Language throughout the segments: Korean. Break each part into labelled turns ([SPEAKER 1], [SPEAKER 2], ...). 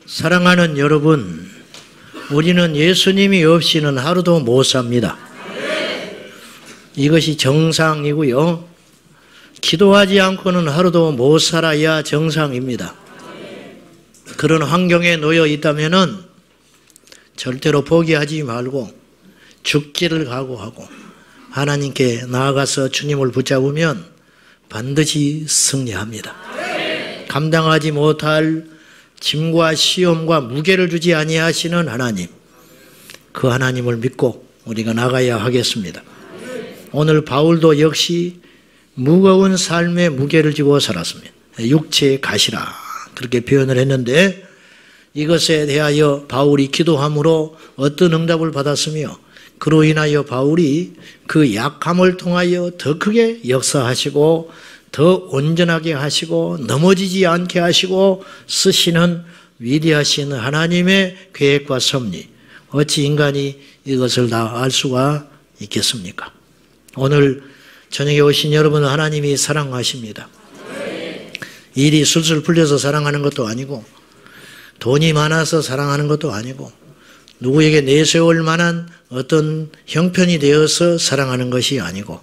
[SPEAKER 1] 사랑하는 여러분, 우리는 예수님이 없이는 하루도 못 삽니다. 이것이 정상이고요. 기도하지 않고는 하루도 못 살아야 정상입니다. 그런 환경에 놓여 있다면은 절대로 포기하지 말고 죽기를 각오하고 하나님께 나아가서 주님을 붙잡으면 반드시 승리합니다. 감당하지 못할 짐과 시험과 무게를 주지 아니하시는 하나님, 그 하나님을 믿고 우리가 나가야 하겠습니다. 오늘 바울도 역시 무거운 삶의 무게를 지고 살았습니다. 육체의 가시라 그렇게 표현을 했는데, 이것에 대하여 바울이 기도함으로 어떤 응답을 받았으며, 그로 인하여 바울이 그 약함을 통하여 더 크게 역사하시고 더 온전하게 하시고 넘어지지 않게 하시고 쓰시는 위대하신 하나님의 계획과 섭리, 어찌 인간이 이것을 다 알 수가 있겠습니까? 오늘 저녁에 오신 여러분은 하나님이 사랑하십니다. 일이 술술 풀려서 사랑하는 것도 아니고, 돈이 많아서 사랑하는 것도 아니고, 누구에게 내세울 만한 어떤 형편이 되어서 사랑하는 것이 아니고,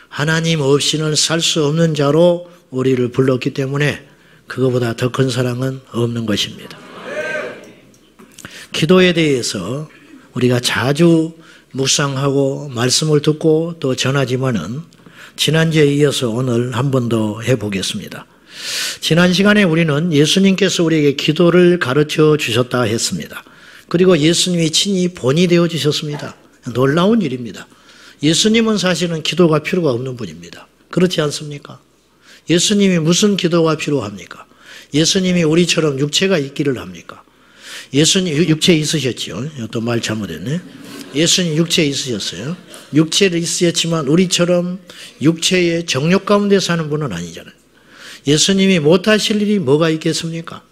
[SPEAKER 1] 하나님 없이는 살 수 없는 자로 우리를 불렀기 때문에 그거보다 더 큰 사랑은 없는 것입니다. 기도에 대해서 우리가 자주 묵상하고 말씀을 듣고 또 전하지만은 지난주에 이어서 오늘 한 번 더 해보겠습니다. 지난 시간에 우리는 예수님께서 우리에게 기도를 가르쳐 주셨다 했습니다. 그리고 예수님이 친히 본이 되어 주셨습니다. 놀라운 일입니다. 예수님은 사실은 기도가 필요가 없는 분입니다. 그렇지 않습니까? 예수님이 무슨 기도가 필요합니까? 예수님이 우리처럼 육체가 있기를 합니까? 예수님 육체에 있으셨죠. 또 말 잘못했네. 예수님 육체에 있으셨어요. 육체를 있으셨지만 우리처럼 육체의 정욕 가운데 사는 분은 아니잖아요. 예수님이 못하실 일이 뭐가 있겠습니까?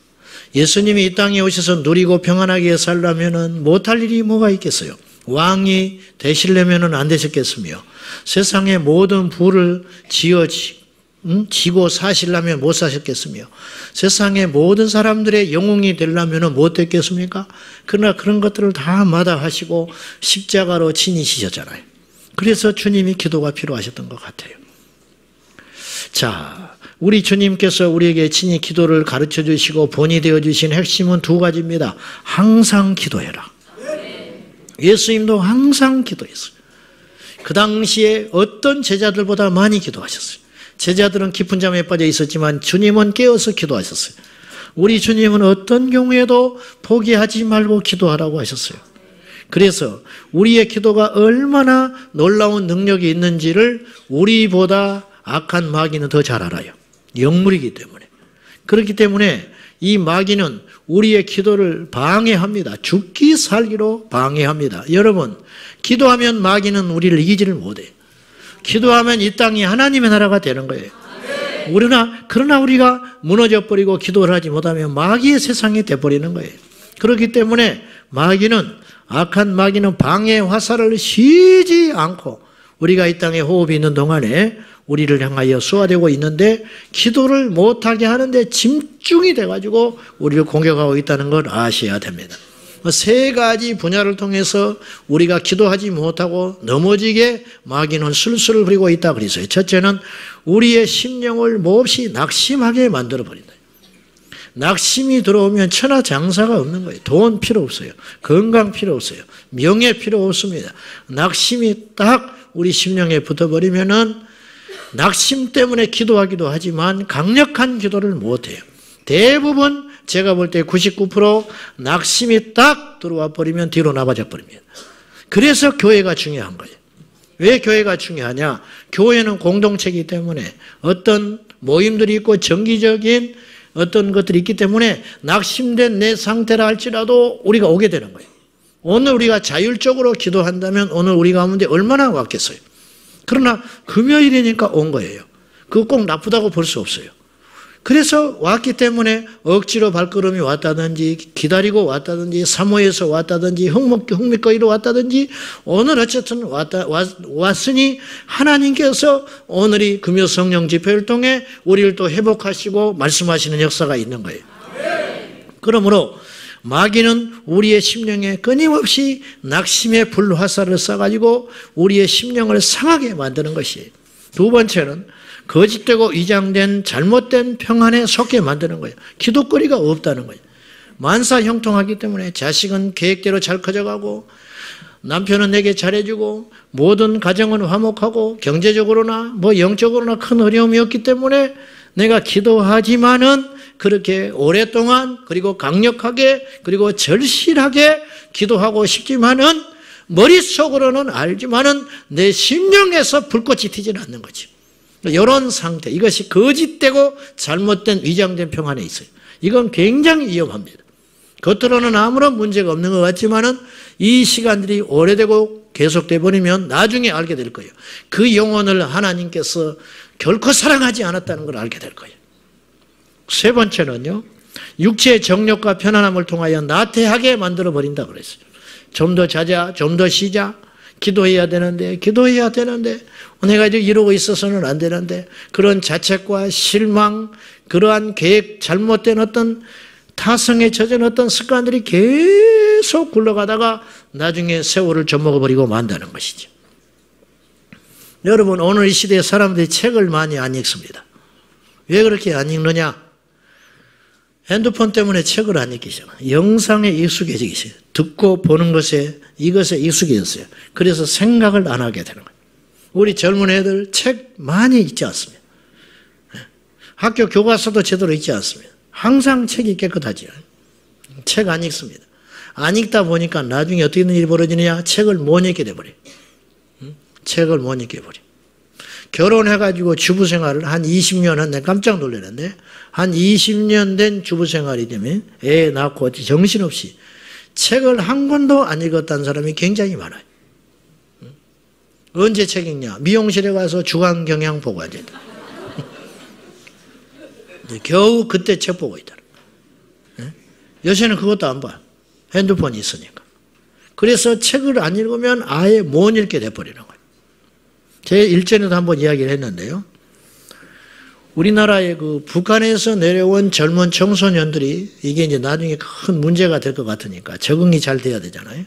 [SPEAKER 1] 예수님이 이 땅에 오셔서 누리고 평안하게 살려면 못할 일이 뭐가 있겠어요? 왕이 되시려면 안 되셨겠으며, 세상의 모든 부를 지고 사시려면 못 사셨겠으며, 세상의 모든 사람들의 영웅이 되려면 못 됐겠습니까? 그러나 그런 것들을 다 마다하시고 십자가로 지니시셨잖아요. 그래서 주님이 기도가 필요하셨던 것 같아요. 자, 우리 주님께서 우리에게 친히 기도를 가르쳐 주시고 본이 되어 주신 핵심은 두 가지입니다. 항상 기도해라. 예수님도 항상 기도했어요. 그 당시에 어떤 제자들보다 많이 기도하셨어요. 제자들은 깊은 잠에 빠져 있었지만 주님은 깨어서 기도하셨어요. 우리 주님은 어떤 경우에도 포기하지 말고 기도하라고 하셨어요. 그래서 우리의 기도가 얼마나 놀라운 능력이 있는지를 우리보다 악한 마귀는 더 잘 알아요. 영물이기 때문에. 그렇기 때문에 이 마귀는 우리의 기도를 방해합니다. 죽기 살기로 방해합니다. 여러분, 기도하면 마귀는 우리를 이기지를 못해요. 기도하면 이 땅이 하나님의 나라가 되는 거예요. 그러나 우리가 무너져버리고 기도를 하지 못하면 마귀의 세상이 돼버리는 거예요. 그렇기 때문에 악한 마귀는 방해 화살을 쉬지 않고 우리가 이 땅에 호흡이 있는 동안에 우리를 향하여 쏘아대고 있는데, 기도를 못하게 하는데 집중이 돼가지고 우리를 공격하고 있다는 걸 아셔야 됩니다. 세 가지 분야를 통해서 우리가 기도하지 못하고 넘어지게 마귀는 술술을 부리고 있다 그랬어요. 첫째는 우리의 심령을 몹시 낙심하게 만들어버린다. 낙심이 들어오면 천하장사가 없는 거예요. 돈 필요 없어요. 건강 필요 없어요. 명예 필요 없습니다. 낙심이 딱 우리 심령에 붙어버리면은 낙심 때문에 기도하기도 하지만 강력한 기도를 못해요. 대부분 제가 볼 때 99% 낙심이 딱 들어와 버리면 뒤로 나가져 버립니다. 그래서 교회가 중요한 거예요. 왜 교회가 중요하냐? 교회는 공동체이기 때문에 어떤 모임들이 있고 정기적인 어떤 것들이 있기 때문에 낙심된 내 상태라 할지라도 우리가 오게 되는 거예요. 오늘 우리가 자율적으로 기도한다면 오늘 우리 가운데 얼마나 왔겠어요. 그러나 금요일이니까 온 거예요. 그거 꼭 나쁘다고 볼 수 없어요. 그래서 왔기 때문에 억지로 발걸음이 왔다든지 기다리고 왔다든지 사모해서 왔다든지 흥미거리로 왔다든지 오늘 어쨌든 왔으니 하나님께서 오늘이 금요 성령 집회를 통해 우리를 또 회복하시고 말씀하시는 역사가 있는 거예요. 그러므로 마귀는 우리의 심령에 끊임없이 낙심의 불화살을 쏴가지고 우리의 심령을 상하게 만드는 것이에요. 두 번째는 거짓되고 위장된 잘못된 평안에 속게 만드는 거예요. 기도거리가 없다는 거예요. 만사형통하기 때문에 자식은 계획대로 잘 커져가고 남편은 내게 잘해주고 모든 가정은 화목하고 경제적으로나 영적으로나 큰 어려움이 없기 때문에 내가 기도하지만은 그렇게 오랫동안 그리고 강력하게 그리고 절실하게 기도하고 싶지만은 머릿속으로는 알지만은 내 심령에서 불꽃이 튀지는 않는 거죠. 이런 상태, 이것이 거짓되고 잘못된 위장된 평안에 있어요. 이건 굉장히 위험합니다. 겉으로는 아무런 문제가 없는 것 같지만은 이 시간들이 오래되고 계속돼 버리면 나중에 알게 될 거예요. 그 영혼을 하나님께서 결코 사랑하지 않았다는 걸 알게 될 거예요. 세 번째는요, 육체의 정욕과 편안함을 통하여 나태하게 만들어 버린다 그랬어요. 좀 더 자자, 좀 더 쉬자, 기도해야 되는데 내가 이제 이러고 있어서는 안 되는데, 그런 자책과 실망, 그러한 계획, 잘못된 어떤 타성에 젖은 어떤 습관들이 계속 굴러가다가 나중에 세월을 젖먹어버리고 만다는 것이죠. 여러분, 오늘 이 시대에 사람들이 책을 많이 안 읽습니다. 왜 그렇게 안 읽느냐? 핸드폰 때문에 책을 안 읽기 시작해요. 영상에 익숙해져 있어요. 듣고 보는 이것에 익숙해졌어요. 그래서 생각을 안 하게 되는 거예요. 우리 젊은 애들 책 많이 읽지 않습니다. 학교 교과서도 제대로 읽지 않습니다. 항상 책이 깨끗하지요. 책 안 읽습니다. 안 읽다 보니까 나중에 어떻게 일이 벌어지느냐? 책을 못 읽게 돼버려요. 책을 못 읽게 돼버려요. 결혼해가지고 주부생활을 한 20년 한, 내가 깜짝 놀랐는데, 한 20년 된 주부생활이 되면 애 낳고 정신없이 책을 한 권도 안 읽었다는 사람이 굉장히 많아요. 언제 책 읽냐? 미용실에 가서 주간경향 보고 앉아있다. 겨우 그때 책 보고 있다. 요새는 그것도 안 봐요. 핸드폰이 있으니까. 그래서 책을 안 읽으면 아예 못 읽게 돼버리는 거예요. 제 일전에도 한번 이야기를 했는데요. 우리나라의 그 북한에서 내려온 젊은 청소년들이 이게 이제 나중에 큰 문제가 될 것 같으니까 적응이 잘 돼야 되잖아요.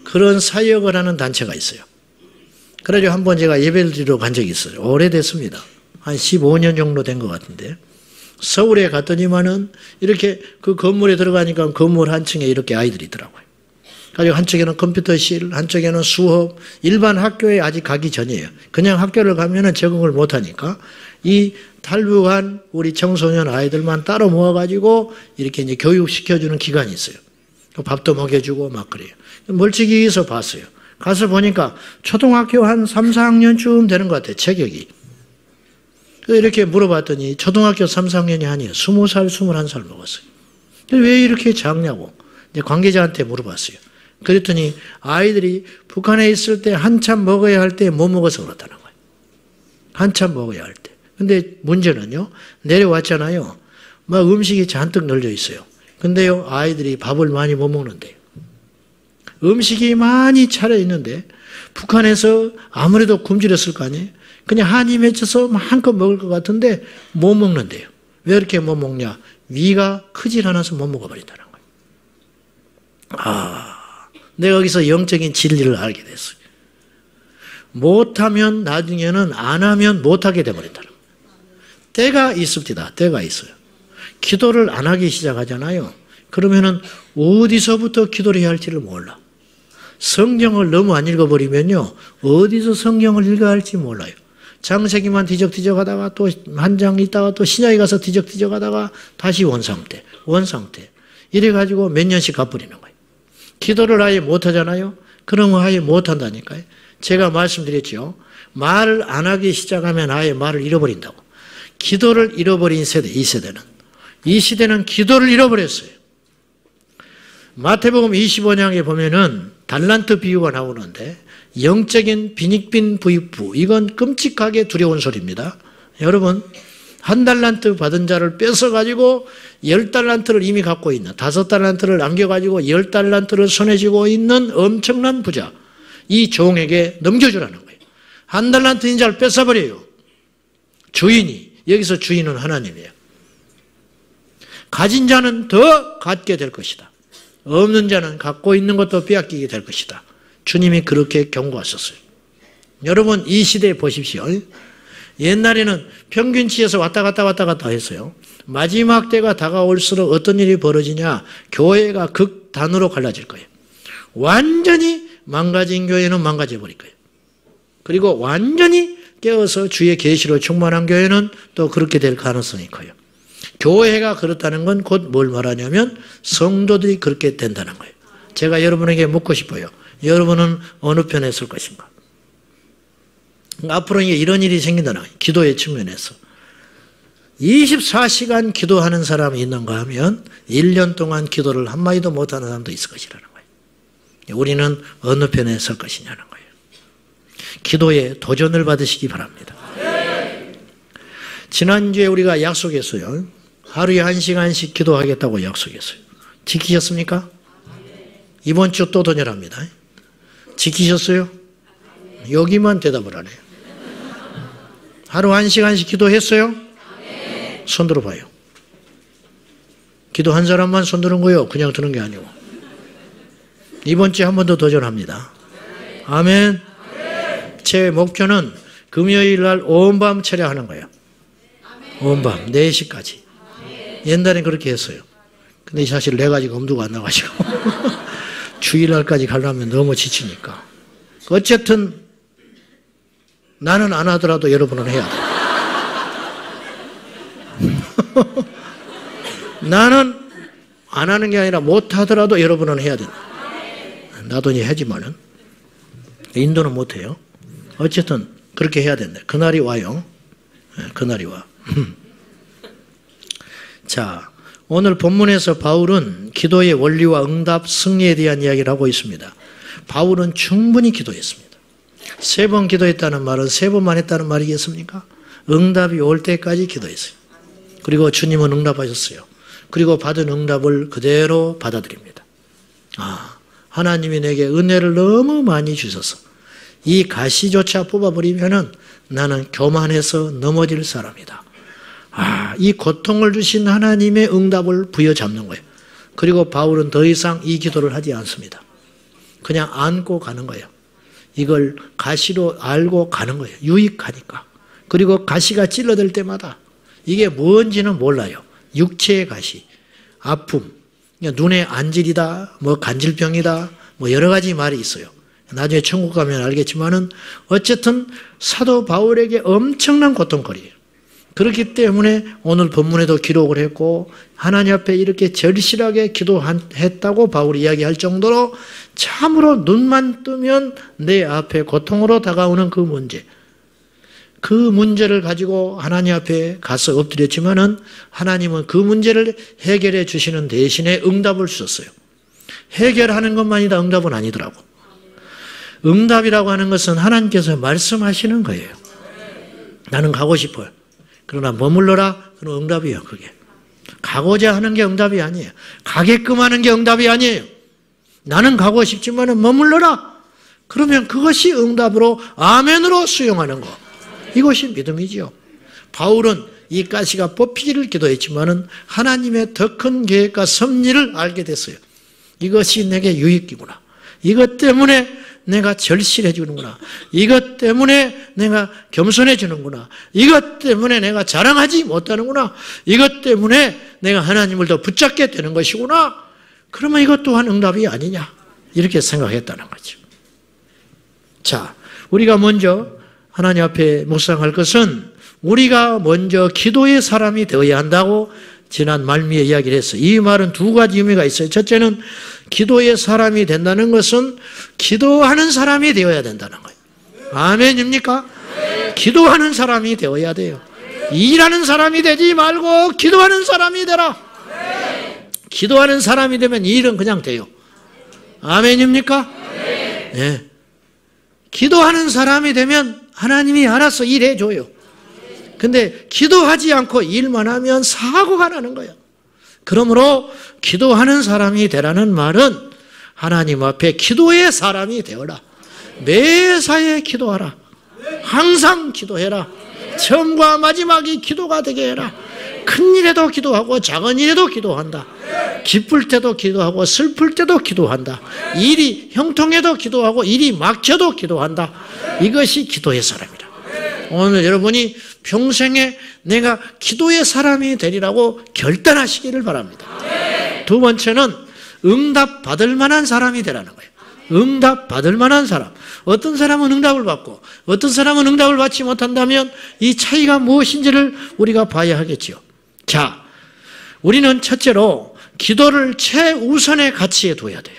[SPEAKER 1] 그런 사역을 하는 단체가 있어요. 그래가지고 한번 제가 예배를 드리러 간 적이 있어요. 오래됐습니다. 한 15년 정도 된 것 같은데. 서울에 갔더니만은 이렇게 그 건물에 들어가니까 건물 한 층에 이렇게 아이들이 있더라고요. 그리고 한쪽에는 컴퓨터실, 한쪽에는 수업, 일반 학교에 아직 가기 전이에요. 그냥 학교를 가면은 적응을 못 하니까 이 탈북한 우리 청소년 아이들만 따로 모아가지고 이렇게 이제 교육시켜주는 기관이 있어요. 밥도 먹여주고 막 그래요. 멀찍이서 봤어요. 가서 보니까 초등학교 한 3, 4학년쯤 되는 것 같아요. 체격이. 이렇게 물어봤더니 초등학교 3, 4학년이 아니에요. 20살, 21살 먹었어요. 왜 이렇게 작냐고 이제 관계자한테 물어봤어요. 그랬더니 아이들이 북한에 있을 때 한참 먹어야 할 때 못 먹어서 그렇다는 거예요. 한참 먹어야 할 때. 근데 문제는요, 내려왔잖아요. 막 음식이 잔뜩 널려 있어요. 근데요, 아이들이 밥을 많이 못 먹는데요. 음식이 많이 차려 있는데 북한에서 아무래도 굶주렸을 거 아니에요. 그냥 한이 맺혀서 한껏 먹을 것 같은데 못 먹는데요. 왜 이렇게 못 먹냐? 위가 크질 않아서 못 먹어버린다는 거예요. 내가 여기서 영적인 진리를 알게 됐어요. 못하면 나중에는 안 하면 못하게 돼버린다는 거예요. 때가 있습니다. 때가 있어요. 기도를 안 하기 시작하잖아요. 그러면은 어디서부터 기도를 해야 할지를 몰라. 성경을 너무 안 읽어버리면요, 어디서 성경을 읽어야 할지 몰라요. 창세기만 뒤적뒤적 하다가 또 한 장 있다가 또 신약에 가서 뒤적뒤적 하다가 다시 원상태. 이래가지고 몇 년씩 가버리는 거예요. 기도를 아예 못하잖아요. 그러면 아예 못한다니까요. 제가 말씀드렸죠. 말을 안 하기 시작하면 아예 말을 잃어버린다고. 기도를 잃어버린 세대, 이 시대는 기도를 잃어버렸어요. 마태복음 25장에 보면은 달란트 비유가 나오는데, 영적인 빈익빈 부익부, 이건 끔찍하게 두려운 소리입니다. 여러분, 1달란트 받은 자를 뺏어가지고 10달란트를 이미 갖고 있는, 5달란트를 남겨가지고 10달란트를 손에 쥐고 있는 엄청난 부자, 이 종에게 넘겨주라는 거예요. 1달란트인 자를 뺏어버려요. 주인이, 여기서 주인은 하나님이에요. 가진 자는 더 갖게 될 것이다. 없는 자는 갖고 있는 것도 빼앗기게 될 것이다. 주님이 그렇게 경고하셨어요. 여러분 이 시대에 보십시오. 옛날에는 평균치에서 왔다 갔다 했어요. 마지막 때가 다가올수록 어떤 일이 벌어지냐? 교회가 극단으로 갈라질 거예요. 완전히 망가진 교회는 망가져 버릴 거예요. 그리고 완전히 깨어서 주의 계시로 충만한 교회는 또 그렇게 될 가능성이 커요. 교회가 그렇다는 건 곧 뭘 말하냐면 성도들이 그렇게 된다는 거예요. 제가 여러분에게 묻고 싶어요. 여러분은 어느 편에 설 것인가? 앞으로 이런 일이 생긴다는 거예요. 기도의 측면에서. 24시간 기도하는 사람이 있는가 하면 1년 동안 기도를 한마디도 못하는 사람도 있을 것이라는 거예요. 우리는 어느 편에 설 것이냐는 거예요. 기도에 도전을 받으시기 바랍니다. 지난주에 우리가 약속했어요. 하루에 1시간씩 기도하겠다고 약속했어요. 지키셨습니까? 이번 주 또 도전합니다. 지키셨어요? 여기만 대답을 안 해요. 하루 1시간씩 기도했어요? 손 들어봐요. 기도한 사람만 손 드는 거예요. 그냥 드는 게 아니고. 이번 주에 한 번 더 도전합니다. 아멘. 제 목표는 금요일 날 온 밤 철야하는 거예요. 온 밤 4시까지. 옛날엔 그렇게 했어요. 근데 사실 내 가지고 엄두가 안 나가지고 주일날까지 가려면 너무 지치니까. 어쨌든 나는 안 하더라도 여러분은 해야 돼. 나는 안 하는 게 아니라 못 하더라도 여러분은 해야 된다. 나도 이제 하지만은 인도는 못 해요. 어쨌든 그렇게 해야 된다. 그날이 와요. 그날이 와. 자, 오늘 본문에서 바울은 기도의 원리와 응답, 승리에 대한 이야기를 하고 있습니다. 바울은 충분히 기도했습니다. 3번 기도했다는 말은 3번만 했다는 말이겠습니까? 응답이 올 때까지 기도했어요. 그리고 주님은 응답하셨어요. 그리고 받은 응답을 그대로 받아들입니다. 하나님이 내게 은혜를 너무 많이 주셔서 이 가시조차 뽑아버리면은 나는 교만해서 넘어질 사람이다. 이 고통을 주신 하나님의 응답을 부여잡는 거예요. 그리고 바울은 더 이상 이 기도를 하지 않습니다. 그냥 안고 가는 거예요. 이걸 가시로 알고 가는 거예요. 유익하니까. 그리고 가시가 찔러들 때마다 이게 뭔지는 몰라요. 육체의 가시, 아픔, 눈의 안질이다, 간질병이다, 여러 가지 말이 있어요. 나중에 천국 가면 알겠지만은 어쨌든 사도 바울에게 엄청난 고통거리예요. 그렇기 때문에 오늘 본문에도 기록을 했고 하나님 앞에 이렇게 절실하게 기도했다고 바울이 이야기할 정도로 참으로 눈만 뜨면 내 앞에 고통으로 다가오는 그 문제, 그 문제를 가지고 하나님 앞에 가서 엎드렸지만은 하나님은 그 문제를 해결해 주시는 대신에 응답을 주셨어요. 해결하는 것만이다 응답은 아니더라고. 응답이라고 하는 것은 하나님께서 말씀하시는 거예요. 나는 가고 싶어요. 그러나 머물러라. 그건 응답이에요. 그게 가고자 하는 게 응답이 아니에요. 가게끔 하는 게 응답이 아니에요. 나는 가고 싶지만 머물러라. 그러면 그것이 응답으로 아멘으로 수용하는 거. 이것이 믿음이지요. 바울은 이 가시가 뽑히기를 기도했지만은 하나님의 더 큰 계획과 섭리를 알게 됐어요. 이것이 내게 유익이구나. 이것 때문에 내가 절실해 주는구나. 이것 때문에 내가 겸손해 주는구나. 이것 때문에 내가 자랑하지 못하는구나. 이것 때문에 내가 하나님을 더 붙잡게 되는 것이구나. 그러면 이것 또한 응답이 아니냐. 이렇게 생각했다는 거죠. 자, 우리가 먼저 하나님 앞에 묵상할 것은 우리가 먼저 기도의 사람이 되어야 한다고 지난 말미에 이야기를 했어요. 이 말은 2가지 의미가 있어요. 첫째는 기도의 사람이 된다는 것은 기도하는 사람이 되어야 된다는 거예요. 아멘입니까? 기도하는 사람이 되어야 돼요. 일하는 사람이 되지 말고 기도하는 사람이 되라. 기도하는 사람이 되면 일은 그냥 돼요. 아멘입니까? 네. 기도하는 사람이 되면 하나님이 알아서 일해줘요. 근데 기도하지 않고 일만 하면 사고가 나는 거예요. 그러므로 기도하는 사람이 되라는 말은 하나님 앞에 기도의 사람이 되어라. 매사에 기도하라. 항상 기도해라. 처음과 마지막이 기도가 되게 해라. 큰 일에도 기도하고 작은 일에도 기도한다. 기쁠 때도 기도하고 슬플 때도 기도한다. 일이 형통해도 기도하고 일이 막혀도 기도한다. 이것이 기도의 사람이다. 오늘 여러분이 평생에 내가 기도의 사람이 되리라고 결단하시기를 바랍니다. 두 번째는 응답 받을 만한 사람이 되라는 거예요. 응답 받을 만한 사람. 어떤 사람은 응답을 받고 어떤 사람은 응답을 받지 못한다면 이 차이가 무엇인지를 우리가 봐야 하겠지요. 자, 우리는 첫째로 기도를 최우선의 가치에 둬야 돼요.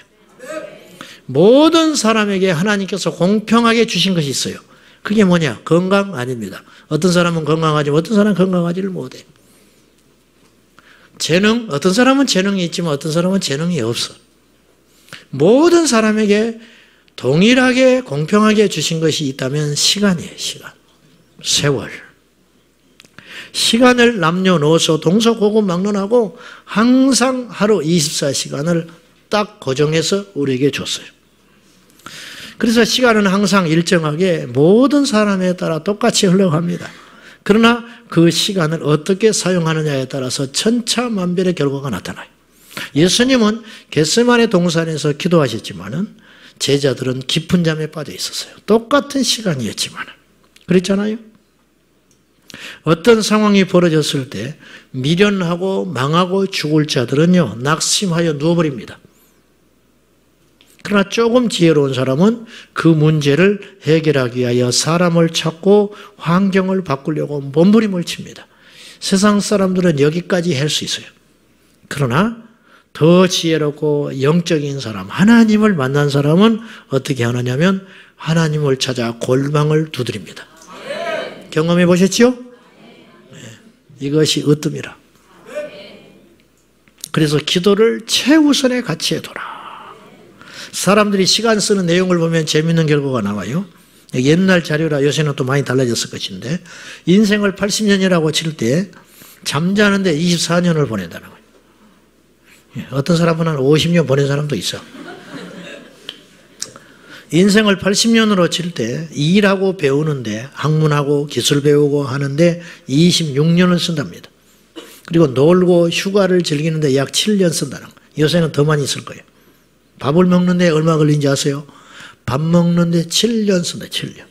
[SPEAKER 1] 모든 사람에게 하나님께서 공평하게 주신 것이 있어요. 그게 뭐냐? 건강 아닙니다. 어떤 사람은 건강하지만 어떤 사람은 건강하지를 못해요. 재능, 어떤 사람은 재능이 있지만 어떤 사람은 재능이 없어. 모든 사람에게 동일하게 공평하게 주신 것이 있다면 시간이에요. 시간. 세월. 시간을 남녀노소 동서고금막론하고 항상 하루 24시간을 딱 고정해서 우리에게 줬어요. 그래서 시간은 항상 일정하게 모든 사람에 따라 똑같이 흘러갑니다. 그러나 그 시간을 어떻게 사용하느냐에 따라서 천차만별의 결과가 나타나요. 예수님은 겟세마네 동산에서 기도하셨지만은 제자들은 깊은 잠에 빠져 있었어요. 똑같은 시간이었지만. 그랬잖아요. 어떤 상황이 벌어졌을 때 미련하고 망하고 죽을 자들은요, 낙심하여 누워버립니다. 그러나 조금 지혜로운 사람은 그 문제를 해결하기 위하여 사람을 찾고 환경을 바꾸려고 몸부림을 칩니다. 세상 사람들은 여기까지 할 수 있어요. 그러나 더 지혜롭고 영적인 사람, 하나님을 만난 사람은 어떻게 하느냐면 하나님을 찾아 골방을 두드립니다. 경험해 보셨지요? 네. 이것이 으뜸이라. 그래서 기도를 최우선의 가치에 둬라. 사람들이 시간 쓰는 내용을 보면 재미있는 결과가 나와요. 옛날 자료라 요새는 또 많이 달라졌을 것인데 인생을 80년이라고 칠 때 잠자는데 24년을 보낸다는 거예요. 어떤 사람은 한 50년 보낸 사람도 있어. 인생을 80년으로 칠 때 일하고 배우는데 학문하고 기술 배우고 하는데 26년을 쓴답니다. 그리고 놀고 휴가를 즐기는데 약 7년 쓴다는 거예요. 요새는 더 많이 쓸 거예요. 밥을 먹는데 얼마 걸린지 아세요? 밥 먹는데 7년 쓴다. 7년.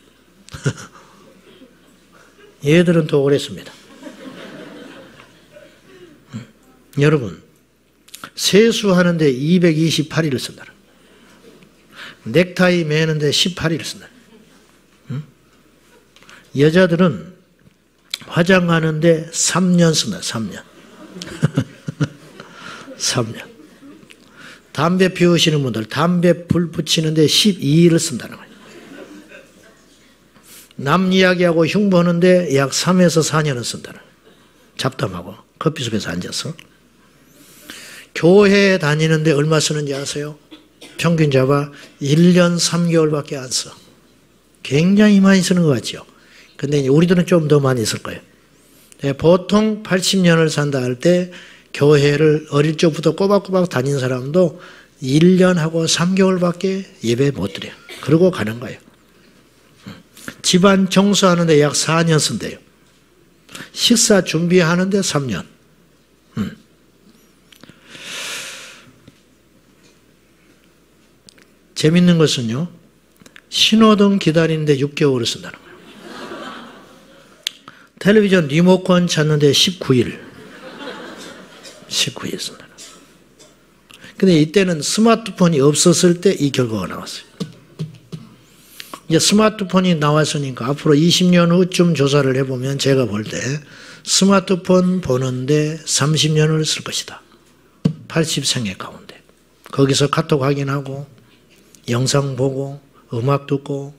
[SPEAKER 1] 얘들은 더 오래 씁니다. 여러분, 세수하는데 228일을 쓴다. 넥타이 매는데 18일을 쓴다. 여자들은 화장하는데 3년 쓴다. 3년. 3년. 담배 피우시는 분들 담배 불 붙이는데 12일을 쓴다는 거예요. 남 이야기하고 흉보는데 약 3에서 4년을 쓴다는 거예요. 잡담하고 커피숍에서 앉아서. 교회에 다니는데 얼마 쓰는지 아세요? 평균 잡아 1년 3개월밖에 안 써. 굉장히 많이 쓰는 것 같죠. 근데 이제 우리들은 좀 더 많이 쓸 거예요. 보통 80년을 산다 할 때 교회를 어릴 적부터 꼬박꼬박 다닌 사람도 1년하고 3개월밖에 예배 못 드려요. 그러고 가는 거예요. 집안 청소하는데 약 4년 쓴대요. 식사 준비하는데 3년. 재밌는 것은요, 신호등 기다리는데 6개월을 쓴다는 거예요. 텔레비전 리모컨 찾는데 19일. 19일 쓴다. 근데 이때는 스마트폰이 없었을 때 이 결과가 나왔어요. 이제 스마트폰이 나왔으니까 앞으로 20년 후쯤 조사를 해보면 제가 볼 때 스마트폰 보는데 30년을 쓸 것이다. 80생애 가운데. 거기서 카톡 확인하고 영상 보고 음악 듣고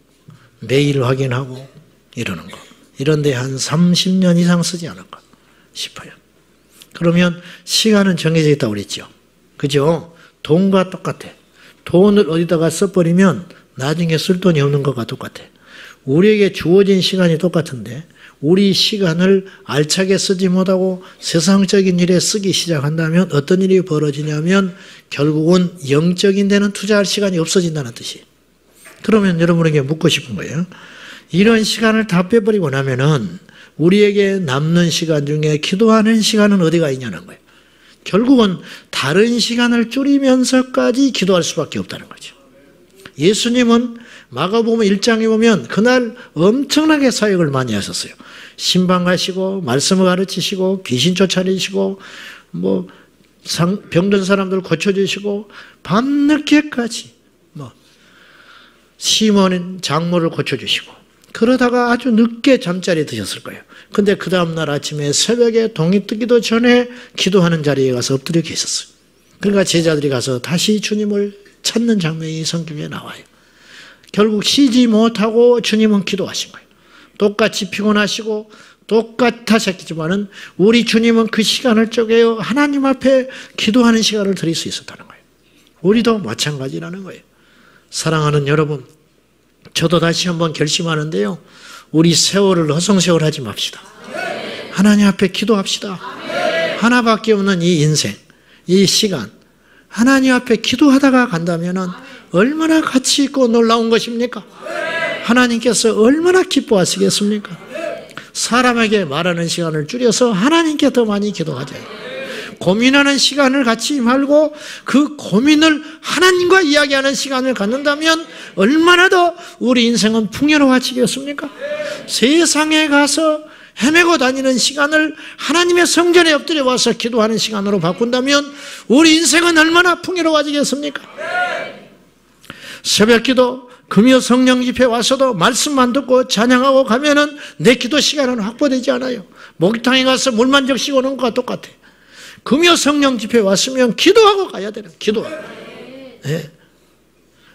[SPEAKER 1] 메일 확인하고 이러는 거. 이런데 한 30년 이상 쓰지 않을까 싶어요. 그러면 시간은 정해져 있다고 그랬죠. 그죠? 돈과 똑같아. 돈을 어디다가 써버리면 나중에 쓸 돈이 없는 것과 똑같아. 우리에게 주어진 시간이 똑같은데 우리 시간을 알차게 쓰지 못하고 세상적인 일에 쓰기 시작한다면 어떤 일이 벌어지냐면 결국은 영적인 데는 투자할 시간이 없어진다는 뜻이에요. 그러면 여러분에게 묻고 싶은 거예요. 이런 시간을 다 빼버리고 나면은 우리에게 남는 시간 중에 기도하는 시간은 어디가 있냐는 거예요. 결국은 다른 시간을 줄이면서까지 기도할 수밖에 없다는 거죠. 예수님은 마가복음 1장에 보면 그날 엄청나게 사역을 많이 하셨어요. 신방 가시고 말씀을 가르치시고 귀신 쫓아내시고 병든 사람들 고쳐주시고 밤늦게까지 시몬 장모를 고쳐주시고 그러다가 아주 늦게 잠자리에 드셨을 거예요. 근데 그 다음날 아침에 새벽에 동이 뜨기도 전에 기도하는 자리에 가서 엎드려 계셨어요. 그러니까 제자들이 가서 다시 주님을 찾는 장면이 성경에 나와요. 결국 쉬지 못하고 주님은 기도하신 거예요. 똑같이 피곤하시고 똑같으셨지만은 우리 주님은 그 시간을 쪼개어 하나님 앞에 기도하는 시간을 드릴 수 있었다는 거예요. 우리도 마찬가지라는 거예요. 사랑하는 여러분, 저도 다시 한번 결심하는데요. 우리 세월을 허송세월하지 맙시다. 하나님 앞에 기도합시다. 하나밖에 없는 이 인생, 이 시간, 하나님 앞에 기도하다가 간다면 얼마나 가치 있고 놀라운 것입니까? 하나님께서 얼마나 기뻐하시겠습니까? 사람에게 말하는 시간을 줄여서 하나님께 더 많이 기도하자요. 고민하는 시간을 갖지 말고 그 고민을 하나님과 이야기하는 시간을 갖는다면 얼마나 더 우리 인생은 풍요로워지겠습니까? 세상에 가서 헤매고 다니는 시간을 하나님의 성전에 엎드려 와서 기도하는 시간으로 바꾼다면 우리 인생은 얼마나 풍요로워지겠습니까? 새벽기도 금요 성령 집회 와서도 말씀만 듣고 찬양하고 가면은 내 기도 시간은 확보되지 않아요. 목욕탕에 가서 물만 적시고 오는 것과 똑같아. 금요 성령 집회 왔으면 기도하고 가야 되는 기도하고. 네.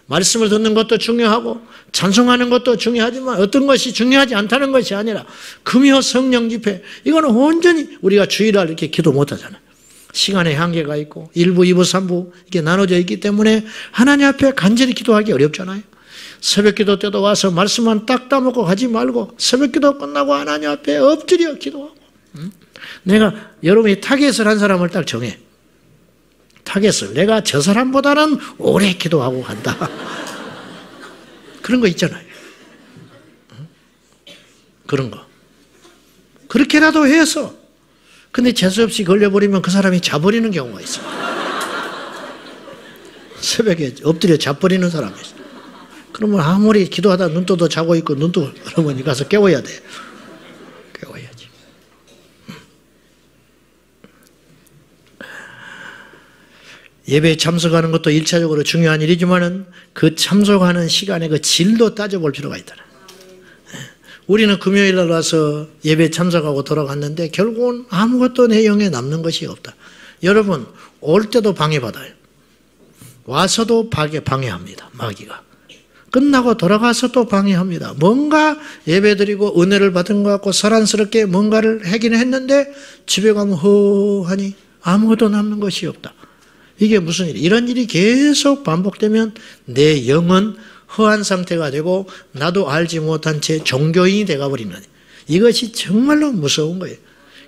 [SPEAKER 1] 말씀을 듣는 것도 중요하고 찬송하는 것도 중요하지만 어떤 것이 중요하지 않다는 것이 아니라 금요 성령 집회 이거는 온전히 우리가 주일날 이렇게 기도 못하잖아요. 시간의 한계가 있고 1부, 2부, 3부 이렇게 나눠져 있기 때문에 하나님 앞에 간절히 기도하기 어렵잖아요. 새벽기도 때도 와서 말씀만 딱 따먹고 가지 말고 새벽기도 끝나고 하나님 앞에 엎드려 기도하고. 내가 여러분이 타겟을 한 사람을 딱 정해. 타겟을 내가 저 사람보다는 오래 기도하고 간다. 그런 거 있잖아요. 그런 거. 그렇게라도 해서 근데 재수없이 걸려버리면 그 사람이 자버리는 경우가 있어요. 새벽에 엎드려 자버리는 사람이 있어요. 그러면 아무리 기도하다 눈 떠도 자고 있고 눈 떠 그러면 가서 깨워야 돼. 깨워야지. 예배에 참석하는 것도 1차적으로 중요한 일이지만은 그 참석하는 시간의 그 질도 따져볼 필요가 있다. 우리는 금요일 날 와서 예배에 참석하고 돌아갔는데 결국은 아무것도 내 영에 남는 것이 없다. 여러분 올 때도 방해받아요. 와서도 방해합니다. 마귀가. 끝나고 돌아가서 또 방해합니다. 뭔가 예배드리고 은혜를 받은 것 같고 사란스럽게 뭔가를 하긴 했는데 집에 가면 허하니 아무것도 남는 것이 없다. 이게 무슨 일이? 이런 일이 계속 반복되면 내 영은 허한 상태가 되고 나도 알지 못한 채 종교인이 되어버리는 이것이 정말로 무서운 거예요.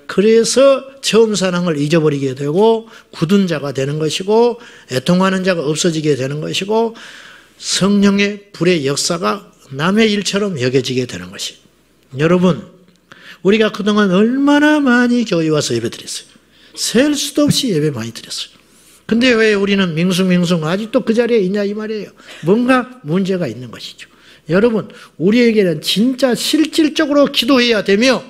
[SPEAKER 1] 그래서 처음 사랑을 잊어버리게 되고 굳은 자가 되는 것이고 애통하는 자가 없어지게 되는 것이고 성령의 불의 역사가 남의 일처럼 여겨지게 되는 것이. 여러분 우리가 그동안 얼마나 많이 교회 와서 예배 드렸어요. 셀 수도 없이 예배 많이 드렸어요. 근데 왜 우리는 밍숭밍숭 아직도 그 자리에 있냐 이 말이에요. 뭔가 문제가 있는 것이죠. 여러분 우리에게는 진짜 실질적으로 기도해야 되며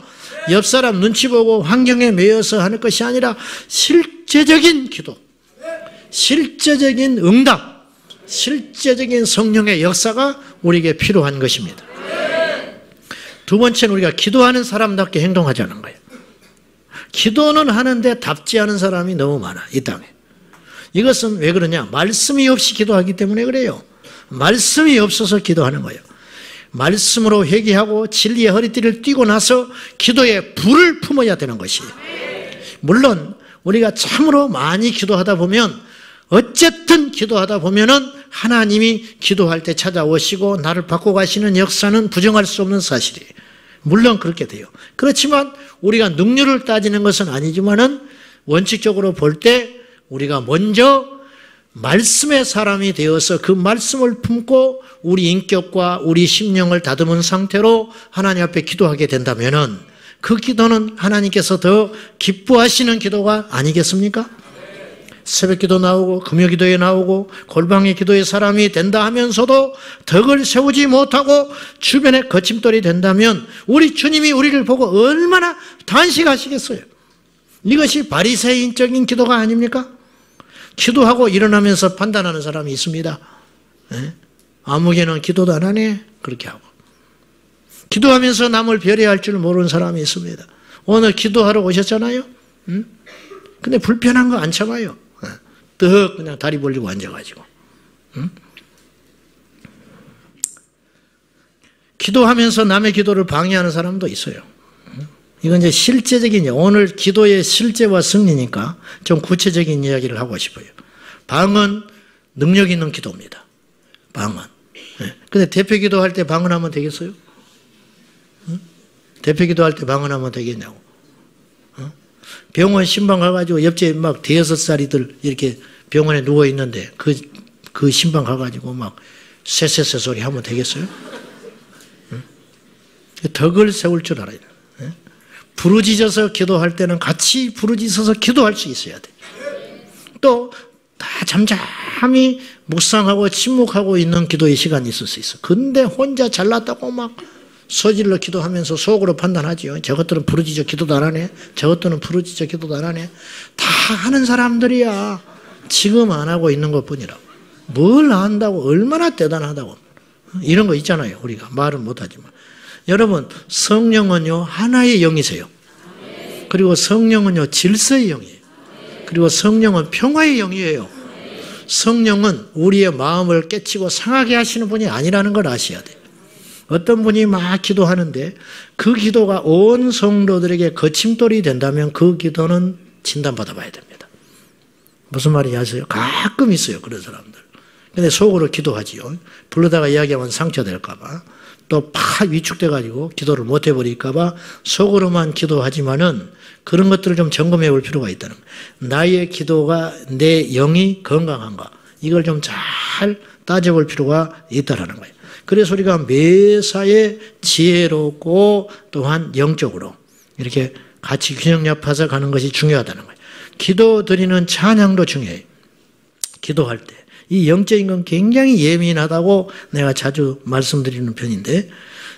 [SPEAKER 1] 옆 사람 눈치 보고 환경에 매여서 하는 것이 아니라 실제적인 기도, 실제적인 응답, 실제적인 성령의 역사가 우리에게 필요한 것입니다. 두 번째는 우리가 기도하는 사람답게 행동하자는 거예요. 기도는 하는데 답지 않은 사람이 너무 많아 이 땅에. 이것은 왜 그러냐? 말씀이 없이 기도하기 때문에 그래요. 말씀이 없어서 기도하는 거예요. 말씀으로 회개하고 진리의 허리띠를 띠고 나서 기도에 불을 품어야 되는 것이에요. 물론 우리가 참으로 많이 기도하다 보면 어쨌든 기도하다 보면은 하나님이 기도할 때 찾아오시고 나를 바꿔가시는 역사는 부정할 수 없는 사실이에요. 물론 그렇게 돼요. 그렇지만 우리가 능률을 따지는 것은 아니지만은 원칙적으로 볼 때 우리가 먼저 말씀의 사람이 되어서 그 말씀을 품고 우리 인격과 우리 심령을 다듬은 상태로 하나님 앞에 기도하게 된다면은 그 기도는 하나님께서 더 기뻐하시는 기도가 아니겠습니까? 새벽 기도 나오고 금요 기도에 나오고 골방의 기도의 사람이 된다 하면서도 덕을 세우지 못하고 주변에 거침돌이 된다면 우리 주님이 우리를 보고 얼마나 단식하시겠어요? 이것이 바리새인적인 기도가 아닙니까? 기도하고 일어나면서 판단하는 사람이 있습니다. 아무개는 기도도 안 하네? 그렇게 하고. 기도하면서 남을 배려할 줄 모르는 사람이 있습니다. 오늘 기도하러 오셨잖아요? 근데 불편한 거 안 참아요. 떡 그냥 다리 벌리고 앉아가지고. 기도하면서 남의 기도를 방해하는 사람도 있어요. 이건 이제 실제적인, 오늘 기도의 실제와 승리니까 좀 구체적인 이야기를 하고 싶어요. 방언, 능력 있는 기도입니다. 방언. 근데 대표 기도할 때 방언하면 되겠어요? 대표 기도할 때 방언하면 되겠냐고. 병원 신방 가가지고 옆집에 막 5살이들 이렇게 병원에 누워있는데 그 신방 가가지고 막 쎄쎄쎄 소리 하면 되겠어요? 덕을 세울 줄 알아야 돼요. 부르짖어서 기도할 때는 같이 부르짖어서 기도할 수 있어야 돼. 또 다 잠잠히 묵상하고 침묵하고 있는 기도의 시간이 있을 수 있어. 근데 혼자 잘났다고 막 소질러 기도하면서 속으로 판단하지요. 저것들은 부르짖어 기도도 안 하네. 저것들은 부르짖어 기도도 안 하네. 다 하는 사람들이야. 지금 안 하고 있는 것뿐이라고. 뭘 안다고 얼마나 대단하다고. 이런 거 있잖아요. 우리가 말은 못하지만. 여러분, 성령은요 하나의 영이세요. 그리고 성령은요 질서의 영이에요. 그리고 성령은 평화의 영이에요. 성령은 우리의 마음을 깨치고 상하게 하시는 분이 아니라는 걸 아셔야 돼요. 어떤 분이 막 기도하는데 그 기도가 온 성도들에게 거침돌이 된다면 그 기도는 진단받아 봐야 됩니다. 무슨 말인지 아세요? 가끔 있어요, 그런 사람들. 근데 속으로 기도하지요. 부르다가 이야기하면 상처될까 봐. 또 팍 위축돼가지고 기도를 못 해버릴까봐 속으로만 기도하지만은 그런 것들을 좀 점검해 볼 필요가 있다는 거예요. 나의 기도가 내 영이 건강한가? 이걸 좀 잘 따져볼 필요가 있다는 거예요. 그래서 우리가 매사에 지혜롭고 또한 영적으로 이렇게 같이 균형 잡아서 가는 것이 중요하다는 거예요. 기도 드리는 찬양도 중요해요. 기도할 때. 이 영적인 건 굉장히 예민하다고 내가 자주 말씀드리는 편인데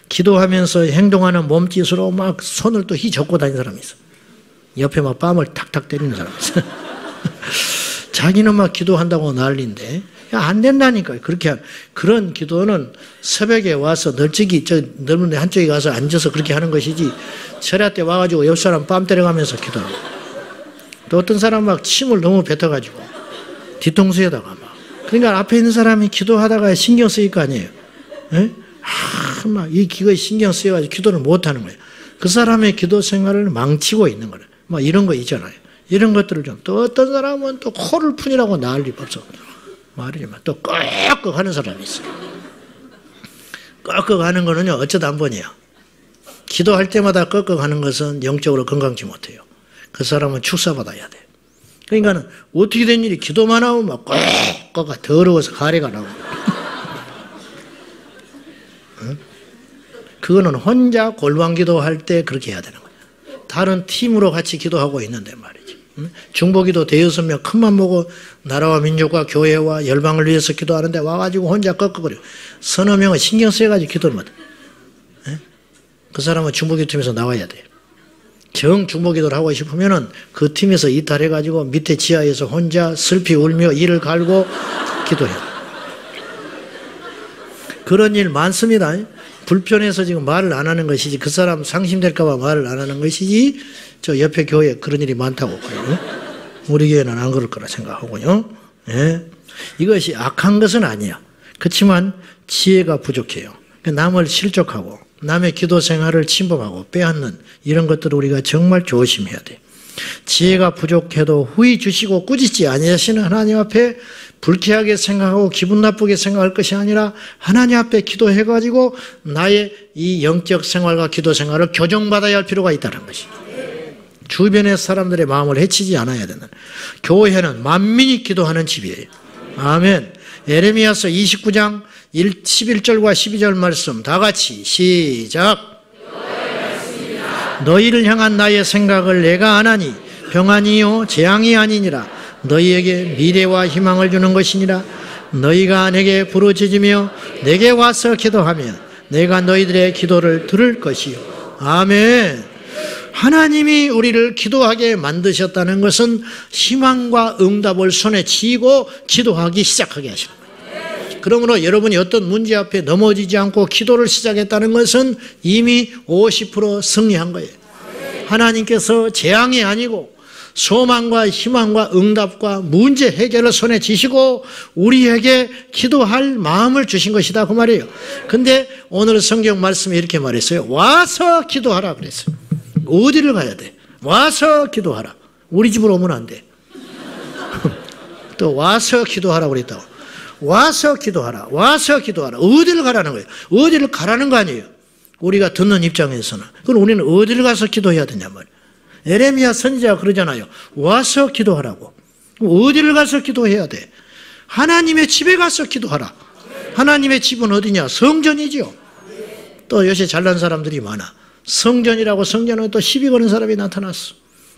[SPEAKER 1] 기도하면서 행동하는 몸짓으로 막 손을 또 휘젓고 다니는 사람이 있어. 옆에 막 뺨을 탁탁 때리는 사람이 있어. 자기는 막 기도한다고 난리인데 안 된다니까요. 그렇게 그런 기도는 새벽에 와서 널찍이 저 넓은 데 한쪽에 가서 앉아서 그렇게 하는 것이지 철야 때 와가지고 옆 사람 뺨 때려가면서 기도하고 또 어떤 사람 막 침을 너무 뱉어가지고 뒤통수에다가 막 그러니까 앞에 있는 사람이 기도하다가 신경 쓰일 거 아니에요. 막 이 기도에 신경 쓰여가지고 기도를 못하는 거예요. 그 사람의 기도 생활을 망치고 있는 거예요. 막 이런 거 있잖아요. 이런 것들을 좀 또 어떤 사람은 또 코를 푸니라고 난리 없어. 말이지만 또 꺽꺽 하는 사람이 있어요. 꺽꺽 하는 거는요 어쩌다 한 번이에요. 기도할 때마다 꺽꺽 하는 것은 영적으로 건강치 못해요. 그 사람은 축사받아야 돼요. 그러니까는 어떻게 된 일이 기도만 하면 막 꺽꺽 더러워서 가래가 나고. 응? 그거는 혼자 골방 기도할 때 그렇게 해야 되는 거예요. 다른 팀으로 같이 기도하고 있는데 말이지. 응? 중보기도 5명 큰맘 먹고 나라와 민족과 교회와 열방을 위해서 기도하는데 와가지고 혼자 꺽꺽거려. 서너 명은 신경 쓰여가지고 기도를 못해. 그 사람은 중보기도 팀에서 나와야 돼요. 정 중보기도를 하고 싶으면은 그 팀에서 이탈해가지고 밑에 지하에서 혼자 슬피 울며 이를 갈고 기도해요. 그런 일 많습니다. 불편해서 지금 말을 안 하는 것이지 그 사람 상심될까봐 말을 안 하는 것이지 저 옆에 교회에 그런 일이 많다고 그래요. 우리 교회는 안 그럴 거라 생각하고요. 예. 이것이 악한 것은 아니야. 그렇지만 지혜가 부족해요. 남을 실족하고 남의 기도 생활을 침범하고 빼앗는 이런 것들을 우리가 정말 조심해야 돼요. 지혜가 부족해도 후히 주시고 꾸짖지 아니하시는 하나님 앞에 불쾌하게 생각하고 기분 나쁘게 생각할 것이 아니라 하나님 앞에 기도해가지고 나의 이 영적 생활과 기도 생활을 교정받아야 할 필요가 있다는 것이죠. 주변의 사람들의 마음을 해치지 않아야 된다. 교회는 만민이 기도하는 집이에요. 아멘. 예레미야서 29장 11절과 12절 말씀 다 같이 시작. 너희를 향한 나의 생각을 내가 아나니 평안이요 재앙이 아니니라. 너희에게 미래와 희망을 주는 것이니라. 너희가 내게 부르짖으며 내게 와서 기도하면 내가 너희들의 기도를 들을 것이요. 아멘. 하나님이 우리를 기도하게 만드셨다는 것은 희망과 응답을 손에 쥐고 기도하기 시작하게 하시는 거예요. 그러므로 여러분이 어떤 문제 앞에 넘어지지 않고 기도를 시작했다는 것은 이미 50% 승리한 거예요. 하나님께서 재앙이 아니고 소망과 희망과 응답과 문제 해결을 손에 쥐시고 우리에게 기도할 마음을 주신 것이다 그 말이에요. 근데 오늘 성경 말씀에 이렇게 말했어요. 와서 기도하라 그랬어요. 어디를 가야 돼? 와서 기도하라. 우리 집으로 오면 안 돼. 또 와서 기도하라고 그랬다고. 와서 기도하라. 와서 기도하라. 어디를 가라는 거예요? 어디를 가라는 거 아니에요. 우리가 듣는 입장에서는. 그럼 우리는 어디를 가서 기도해야 되냐 말이에요. 에레미야 선지자가 그러잖아요. 와서 기도하라고. 어디를 가서 기도해야 돼? 하나님의 집에 가서 기도하라. 하나님의 집은 어디냐? 성전이죠. 또 요새 잘난 사람들이 많아. 성전이라고 성전에 또 시비 거는 사람이 나타났어.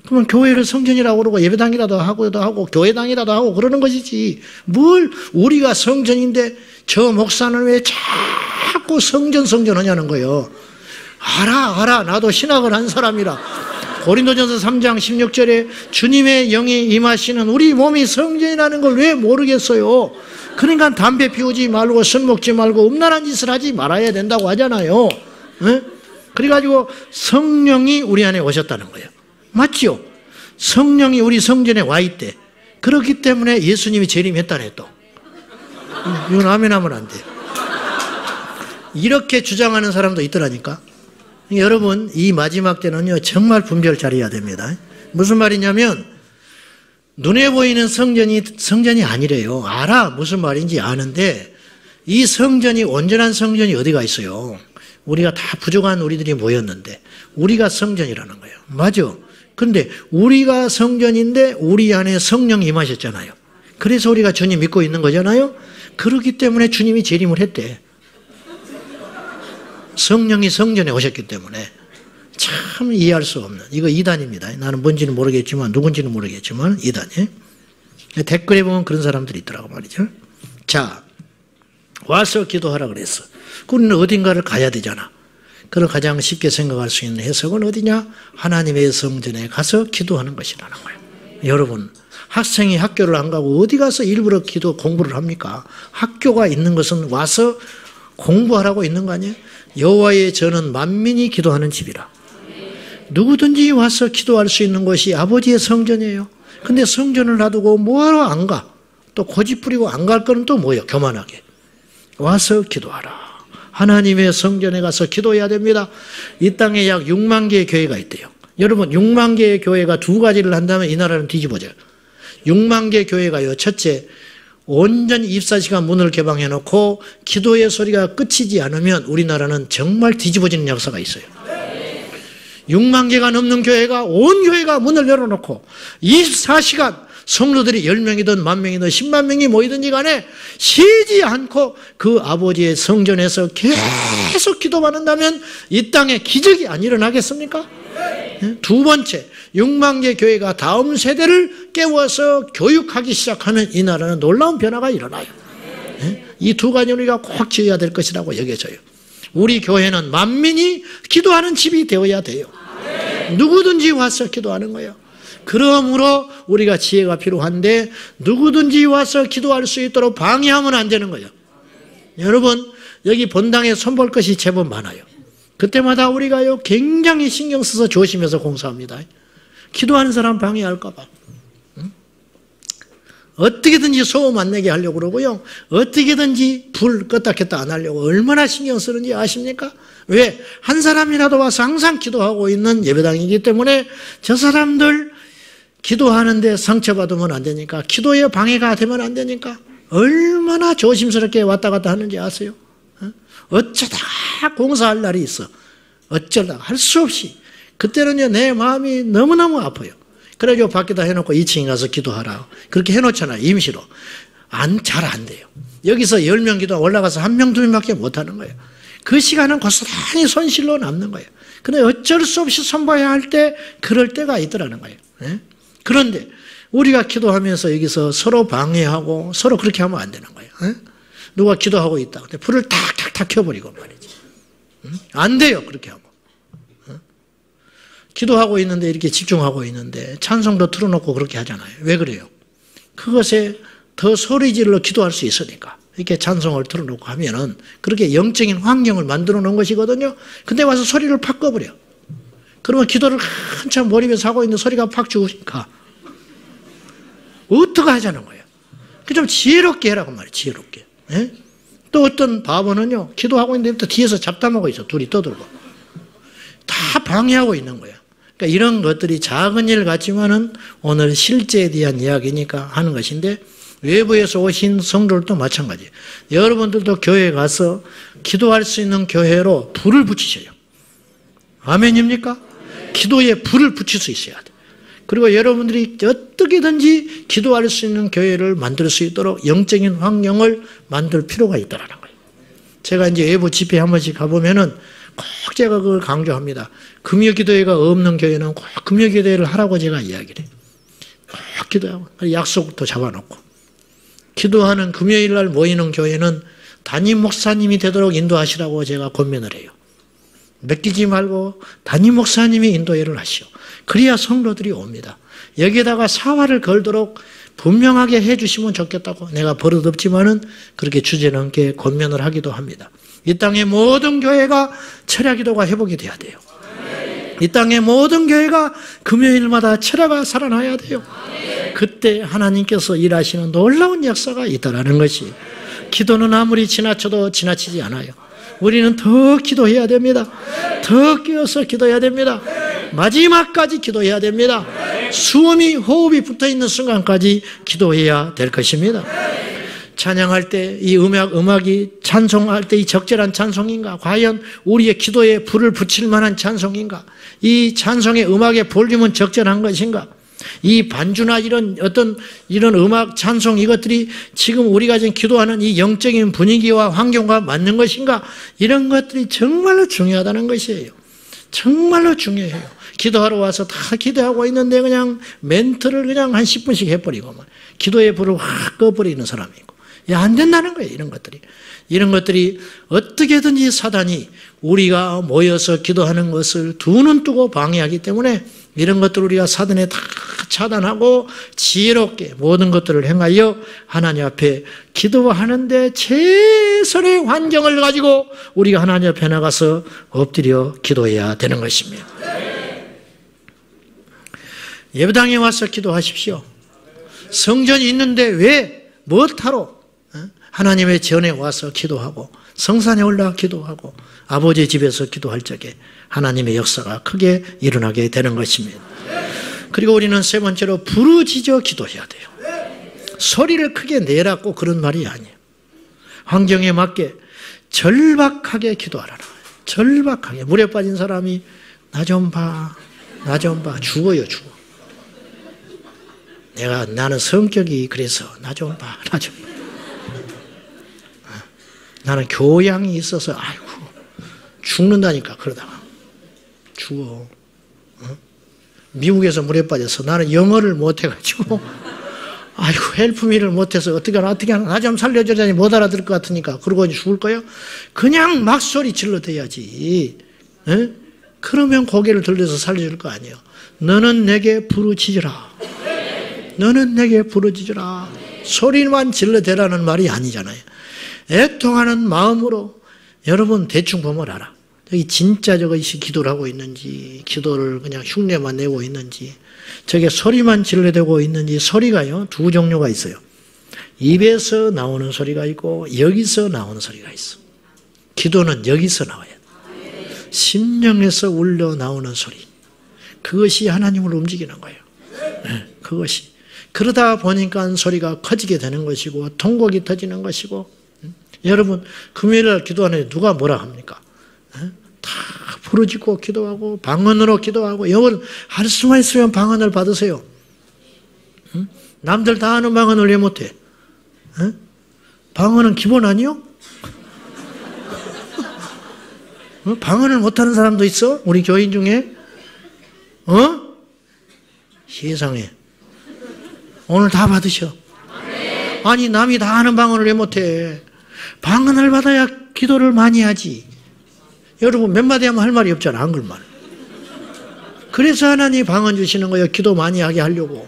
[SPEAKER 1] 그러면 교회를 성전이라고 그러고 예배당이라도 하고 교회당이라도 하고 그러는 것이지. 뭘 우리가 성전인데 저 목사는 왜 자꾸 성전 하냐는 거예요. 알아. 나도 신학을 한 사람이라. 고린도전서 3장 16절에 주님의 영이 임하시는 우리 몸이 성전이라는 걸 왜 모르겠어요. 그러니까 담배 피우지 말고 술 먹지 말고 음란한 짓을 하지 말아야 된다고 하잖아요. 네? 그래가지고 성령이 우리 안에 오셨다는 거예요. 맞죠? 성령이 우리 성전에 와 있대. 그렇기 때문에 예수님이 재림했다네 또. 이건 아멘 하면 안 돼. 이렇게 주장하는 사람도 있더라니까. 여러분 이 마지막 때는요 정말 분별 잘해야 됩니다. 무슨 말이냐면 눈에 보이는 성전이 아니래요. 알아. 무슨 말인지 아는데 이 성전이 온전한 성전이 어디가 있어요. 우리가 다 부족한 우리들이 모였는데 우리가 성전이라는 거예요. 맞아. 그런데 우리가 성전인데 우리 안에 성령이 임하셨잖아요. 그래서 우리가 주님 믿고 있는 거잖아요. 그렇기 때문에 주님이 재림을 했대. 성령이 성전에 오셨기 때문에. 참 이해할 수 없는 이거 이단입니다. 나는 뭔지는 모르겠지만 누군지는 모르겠지만 이단이. 댓글에 보면 그런 사람들이 있더라고 말이죠. 자, 와서 기도하라 그랬어. 우리는 어딘가를 가야 되잖아. 그걸 가장 쉽게 생각할 수 있는 해석은 어디냐? 하나님의 성전에 가서 기도하는 것이라는 거예요. 여러분 학생이 학교를 안 가고 어디 가서 일부러 공부를 합니까? 학교가 있는 것은 와서 공부하라고 있는 거 아니에요? 여호와의 전은 만민이 기도하는 집이라. 누구든지 와서 기도할 수 있는 것이 아버지의 성전이에요. 근데 성전을 놔두고 뭐하러 안 가? 또 고집 부리고 안 갈 거는 또 뭐예요? 교만하게. 와서 기도하라. 하나님의 성전에 가서 기도해야 됩니다. 이 땅에 약 6만 개의 교회가 있대요. 여러분 6만 개의 교회가 두 가지를 한다면 이 나라는 뒤집어져요. 6만 개의 교회가요. 첫째, 온전히 24시간 문을 개방해놓고 기도의 소리가 끝이지 않으면 우리나라는 정말 뒤집어지는 역사가 있어요. 6만 개가 넘는 교회가 온 교회가 문을 열어놓고 24시간 성도들이 10명이든 10,000명이든 10만 명이 모이든지 간에 쉬지 않고 그 아버지의 성전에서 계속 기도받는다면 이 땅에 기적이 안 일어나겠습니까? 두 번째, 6만 개 교회가 다음 세대를 깨워서 교육하기 시작하면 이 나라는 놀라운 변화가 일어나요. 이 두 가지 우리가 꼭 지어야 될 것이라고 여겨져요. 우리 교회는 만민이 기도하는 집이 되어야 돼요. 누구든지 와서 기도하는 거예요. 그러므로 우리가 지혜가 필요한데 누구든지 와서 기도할 수 있도록 방해하면 안 되는 거예요. 여러분 여기 본당에 손볼 것이 제법 많아요. 그때마다 우리가요 굉장히 신경 써서 조심해서 공사합니다. 기도하는 사람 방해할까 봐. 어떻게든지 소음 안 내게 하려고 그러고요. 어떻게든지 불 껐다 켰다 안 하려고 얼마나 신경 쓰는지 아십니까? 왜? 한 사람이라도 와서 항상 기도하고 있는 예배당이기 때문에 저 사람들 기도하는데 상처받으면 안 되니까, 기도에 방해가 되면 안 되니까 얼마나 조심스럽게 왔다 갔다 하는지 아세요? 어쩌다가 공사할 날이 있어. 어쩌다가 할 수 없이. 그때는요 내 마음이 너무너무 아파요. 그래가지고 밖에다 해놓고 2층에 가서 기도하라. 그렇게 해놓잖아요. 임시로. 잘 안 돼요. 여기서 10명 기도 올라가서 1명, 2명밖에 못하는 거예요. 그 시간은 고스란히 손실로 남는 거예요. 근데 어쩔 수 없이 선포해야 할 때 그럴 때가 있더라는 거예요. 그런데 우리가 기도하면서 여기서 서로 방해하고 서로 그렇게 하면 안 되는 거예요. 누가 기도하고 있다. 근데 불을 탁탁탁 켜버리고 말이지. 안 돼요. 그렇게 하면. 기도하고 있는데 이렇게 집중하고 있는데 찬송도 틀어놓고 그렇게 하잖아요. 왜 그래요? 그것에 더 소리 질러 기도할 수 있으니까. 이렇게 찬송을 틀어놓고 하면은 그렇게 영적인 환경을 만들어 놓은 것이거든요. 근데 와서 소리를 팍 꺼버려. 그러면 기도를 한참 몰입해서 하고 있는데 소리가 팍 죽으니까 어떻게 하자는 거예요. 좀 지혜롭게 해라고 말이에요. 지혜롭게. 예? 또 어떤 바보는요. 기도하고 있는데 또 뒤에서 잡담하고 있어. 둘이 떠들고. 다 방해하고 있는 거예요. 그러니까 이런 것들이 작은 일 같지만은 오늘 실제에 대한 이야기니까 하는 것인데 외부에서 오신 성도들도 마찬가지예요. 여러분들도 교회에 가서 기도할 수 있는 교회로 불을 붙이셔요. 아멘입니까? 기도에 불을 붙일 수 있어야 돼요. 그리고 여러분들이 어떻게든지 기도할 수 있는 교회를 만들 수 있도록 영적인 환경을 만들 필요가 있다는 거예요. 제가 이제 외부 집회 한 번씩 가보면은 꼭 제가 그걸 강조합니다. 금요기도회가 없는 교회는 꼭 금요기도회를 하라고 제가 이야기를 해요. 꼭 기도하고 약속도 잡아놓고 기도하는 금요일 날 모이는 교회는 담임 목사님이 되도록 인도하시라고 제가 권면을 해요. 맡기지 말고 담임 목사님이 인도회를 하시오. 그래야 성도들이 옵니다. 여기에다가 사활을 걸도록 분명하게 해주시면 좋겠다고 내가 버릇없지만은 그렇게 주제넘게 권면을 하기도 합니다. 이 땅의 모든 교회가 철야기도가 회복이 돼야 돼요. 이 땅의 모든 교회가 금요일마다 철야가 살아나야 돼요. 그때 하나님께서 일하시는 놀라운 역사가 있다는 것이 기도는 아무리 지나쳐도 지나치지 않아요. 우리는 더 기도해야 됩니다. 더 끼어서 기도해야 됩니다. 마지막까지 기도해야 됩니다. 숨이 호흡이 붙어있는 순간까지 기도해야 될 것입니다. 찬양할 때 이 음악이 찬송할 때 이 적절한 찬송인가? 과연 우리의 기도에 불을 붙일 만한 찬송인가? 이 찬송의 음악의 볼륨은 적절한 것인가? 이 반주나 이런 음악, 찬송 이것들이 지금 우리가 지금 기도하는 이 영적인 분위기와 환경과 맞는 것인가? 이런 것들이 정말로 중요하다는 것이에요. 정말로 중요해요. 기도하러 와서 다 기도하고 있는데 그냥 멘트를 그냥 한 10분씩 해버리고 기도의 불을 확 꺼버리는 사람이 있고 안 된다는 거예요. 이런 것들이 어떻게든지 사단이 우리가 모여서 기도하는 것을 두 눈 뜨고 방해하기 때문에 이런 것들을 우리가 사단에 다 차단하고 지혜롭게 모든 것들을 행하여 하나님 앞에 기도하는데 최선의 환경을 가지고 우리가 하나님 앞에 나가서 엎드려 기도해야 되는 것입니다. 예배당에 와서 기도하십시오. 성전이 있는데 왜 못하러 하나님의 전에 와서 기도하고 성산에 올라가 기도하고 아버지의 집에서 기도할 적에 하나님의 역사가 크게 일어나게 되는 것입니다. 그리고 우리는 세 번째로 부르짖어 기도해야 돼요. 소리를 크게 내라고 그런 말이 아니에요. 환경에 맞게 절박하게 기도하라. 절박하게. 물에 빠진 사람이 나 좀 봐, 나 좀 봐. 죽어요, 죽어. 나는 성격이 그래서 나 좀 봐, 나 좀 봐. 나는 교양이 있어서 아이고 죽는다니까. 그러다가 죽어. 미국에서 물에 빠져서 나는 영어를 못해가지고 아이고 헬프미를 못해서 어떻게 하나 나 좀 살려주자니 못 알아들을 것 같으니까 그러고 죽을 거예요? 그냥 막 소리 질러대야지. 그러면 고개를 들려서 살려줄 거 아니에요. 너는 내게 부르짖으라. 너는 내게 부르짖으라. 소리만 질러대라는 말이 아니잖아요. 애통하는 마음으로 여러분 대충 보면 알아. 저기 진짜 저것이 기도를 하고 있는지 기도를 그냥 흉내만 내고 있는지 저게 소리만 질러대고 있는지. 소리가요 두 종류가 있어요. 입에서 나오는 소리가 있고 여기서 나오는 소리가 있어. 기도는 여기서 나와야 돼. 심령에서 울려 나오는 소리. 그것이 하나님을 움직이는 거예요. 그것이. 그러다 보니까 소리가 커지게 되는 것이고 통곡이 터지는 것이고. 여러분 금요일날 기도하는데 누가 뭐라 합니까? 다 부르짖고 기도하고 방언으로 기도하고. 여러분 할 수만 있으면 방언을 받으세요. 남들 다 하는 방언을 왜 못해? 방언은 기본 아니요? 방언을 못하는 사람도 있어? 우리 교인 중에? 세상에. 오늘 다 받으셔. 아니 남이 다 하는 방언을 왜 못해? 방언을 받아야 기도를 많이 하지. 여러분 몇 마디 하면 할 말이 없잖아. 한글만. 그래서 하나님이 방언 주시는 거예요. 기도 많이 하게 하려고.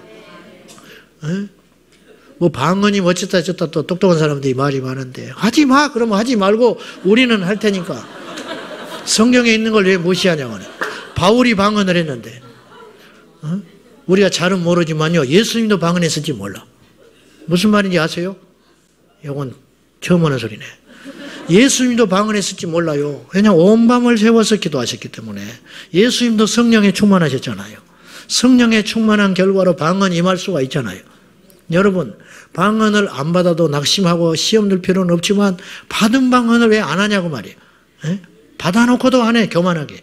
[SPEAKER 1] 뭐 방언이 어쩌다 저쩌다 또 똑똑한 사람들이 말이 많은데 하지 마. 그러면 하지 말고 우리는 할 테니까. 성경에 있는 걸 왜 무시하냐고. 바울이 방언을 했는데 우리가 잘은 모르지만요. 예수님도 방언했을지 몰라. 무슨 말인지 아세요? 이건 처음 하는 소리네. 예수님도 방언했을지 몰라요. 왜냐하면 온 밤을 새워서 기도하셨기 때문에. 예수님도 성령에 충만하셨잖아요. 성령에 충만한 결과로 방언 임할 수가 있잖아요. 여러분 방언을 안 받아도 낙심하고 시험 들 필요는 없지만 받은 방언을 왜 안 하냐고 말이에요. 받아놓고도 안 해. 교만하게.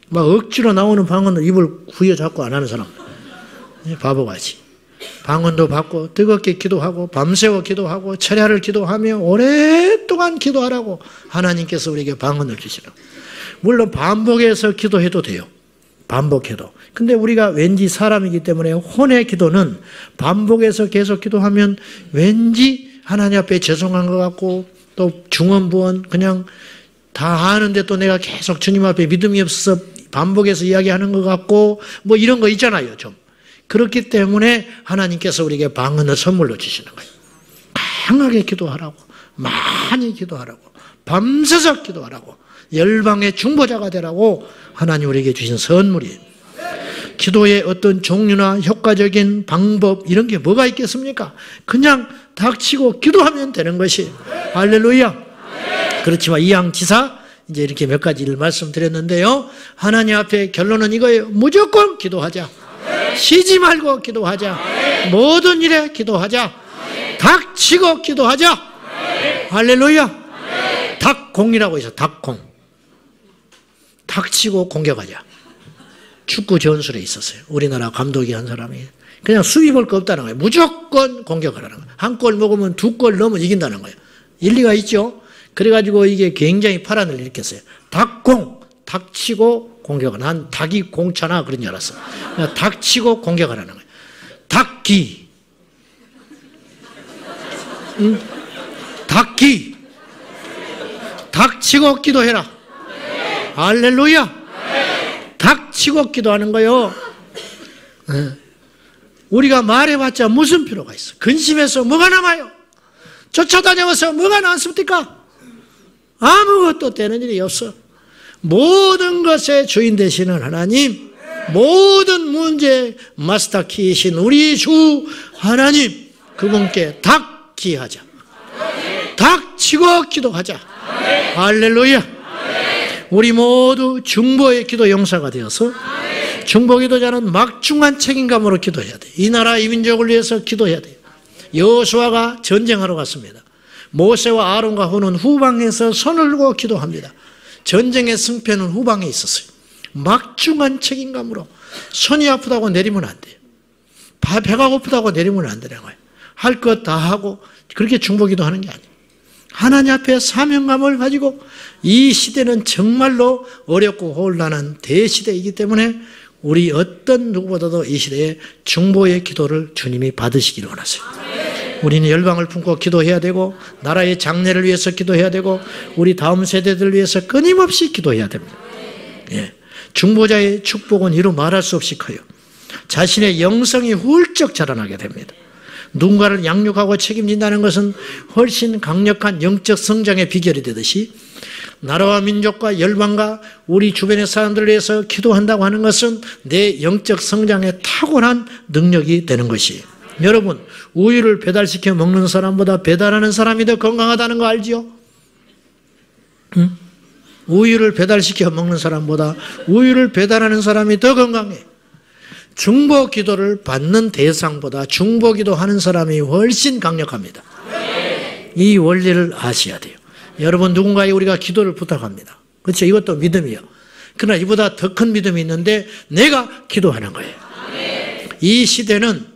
[SPEAKER 1] 막 억지로 나오는 방언을 입을 부여잡고 안 하는 사람. 바보같이. 방언도 받고 뜨겁게 기도하고 밤새워 기도하고 철야를 기도하며 오랫동안 기도하라고 하나님께서 우리에게 방언을 주시라고. 물론 반복해서 기도해도 돼요. 반복해도. 근데 우리가 왠지 사람이기 때문에 혼의 기도는 반복해서 계속 기도하면 왠지 하나님 앞에 죄송한 것 같고 또 중언부언 그냥 다 아는데 또 내가 계속 주님 앞에 믿음이 없어서 반복해서 이야기하는 것 같고 뭐 이런 거 있잖아요. 좀. 그렇기 때문에 하나님께서 우리에게 방언을 선물로 주시는 거예요. 강하게 기도하라고, 많이 기도하라고, 밤새서 기도하라고, 열방의 중보자가 되라고 하나님 우리에게 주신 선물이에요. 기도의 어떤 종류나 효과적인 방법 이런 게 뭐가 있겠습니까? 그냥 닥치고 기도하면 되는 것이. 할렐루야. 그렇지만 이양지사 이제 이렇게 몇 가지를 말씀드렸는데요. 하나님 앞에 결론은 이거예요. 무조건 기도하자. 쉬지 말고 기도하자. 모든 일에 기도하자. 닥치고 기도하자. 할렐루야. 닥공이라고 있어. 닥공. 닥치고 공격하자. 축구 전술에 있었어요. 우리나라 감독이 한 사람이. 그냥 수비 볼 거 없다는 거예요. 무조건 공격을 하는 거예요. 한 골 먹으면 두 골 넣으면 이긴다는 거예요. 일리가 있죠. 그래가지고 이게 굉장히 파란을 일으켰어요. 닥공, 닥치고 공격을. 난 닭이 공차나 그런 줄 알았어. 닥치고 공격을 하는 거예요. 닥기. 닥기. 닥치고 기도해라. 할렐루야. 닥치고 기도하는 거요. 우리가 말해봤자 무슨 필요가 있어? 근심해서 뭐가 남아요? 쫓아다녀서 뭐가 남습니까? 아무것도 되는 일이 없어. 모든 것의 주인 되시는 하나님, 모든 문제 마스터키이신 우리 주 하나님, 그분께 닥기하자. 닥치고 기도하자. 할렐루야. 우리 모두 중보의 기도 용사가 되어서 중보 기도자는 막중한 책임감으로 기도해야 돼. 이 나라 이 민족을 위해서 기도해야 돼요. 여호수아가 전쟁하러 갔습니다. 모세와 아론과 홈은 후방에서 손을 들고 기도합니다. 전쟁의 승패는 후방에 있었어요. 막중한 책임감으로 손이 아프다고 내리면 안 돼요. 배가 고프다고 내리면 안 되는 거예요. 할 것 다 하고 그렇게 중보 기도하는 게 아니에요. 하나님 앞에 사명감을 가지고 이 시대는 정말로 어렵고 혼란한 대시대이기 때문에 우리 어떤 누구보다도 이 시대에 중보의 기도를 주님이 받으시기를 원하세요. 우리는 열방을 품고 기도해야 되고 나라의 장래를 위해서 기도해야 되고 우리 다음 세대들을 위해서 끊임없이 기도해야 됩니다. 예. 중보자의 축복은 이루 말할 수 없이 커요. 자신의 영성이 훌쩍 자라나게 됩니다. 누군가를 양육하고 책임진다는 것은 훨씬 강력한 영적 성장의 비결이 되듯이 나라와 민족과 열방과 우리 주변의 사람들을 위해서 기도한다고 하는 것은 내 영적 성장에 탁월한 능력이 되는 것이에요. 여러분, 우유를 배달시켜 먹는 사람보다 배달하는 사람이 더 건강하다는 거 알지요? 응? 우유를 배달시켜 먹는 사람보다 우유를 배달하는 사람이 더 건강해. 중보 기도를 받는 대상보다 중보 기도하는 사람이 훨씬 강력합니다. 이 원리를 아셔야 돼요. 여러분 누군가에 우리가 기도를 부탁합니다. 그렇죠? 이것도 믿음이요. 그러나 이보다 더 큰 믿음이 있는데 내가 기도하는 거예요. 이 시대는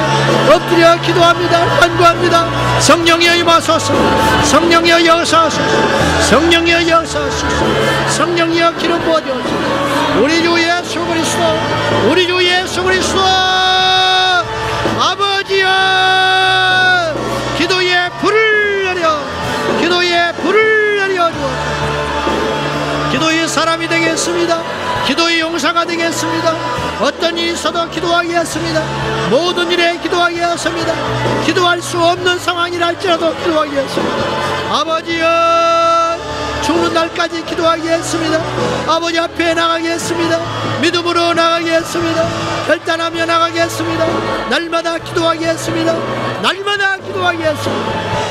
[SPEAKER 1] 엎드려 기도합니다. 간구합니다. 성령이여 임하소서. 성령이여 역사하소서. 성령이여 역사하소서. 성령이여 기름 부어주소서. 우리 주 예수 그리스도, 우리 주 예수 그리스도, 아버지여, 기도의 불을 내려, 기도의 불을 내려 주옵소서. 기도의 사람이 되겠습니다. 기도의 용사가 되겠습니다. 어떤 일이 있어도 기도하겠습니다. 모든 일에 기도하겠습니다. 기도할 수 없는 상황이라 할지라도 기도하겠습니다. 아버지여, 죽는 날까지 기도하겠습니다. 아버지 앞에 나가겠습니다. 믿음으로 나가겠습니다. 결단하며 나가겠습니다. 날마다 기도하겠습니다. 날마다 기도하겠습니다.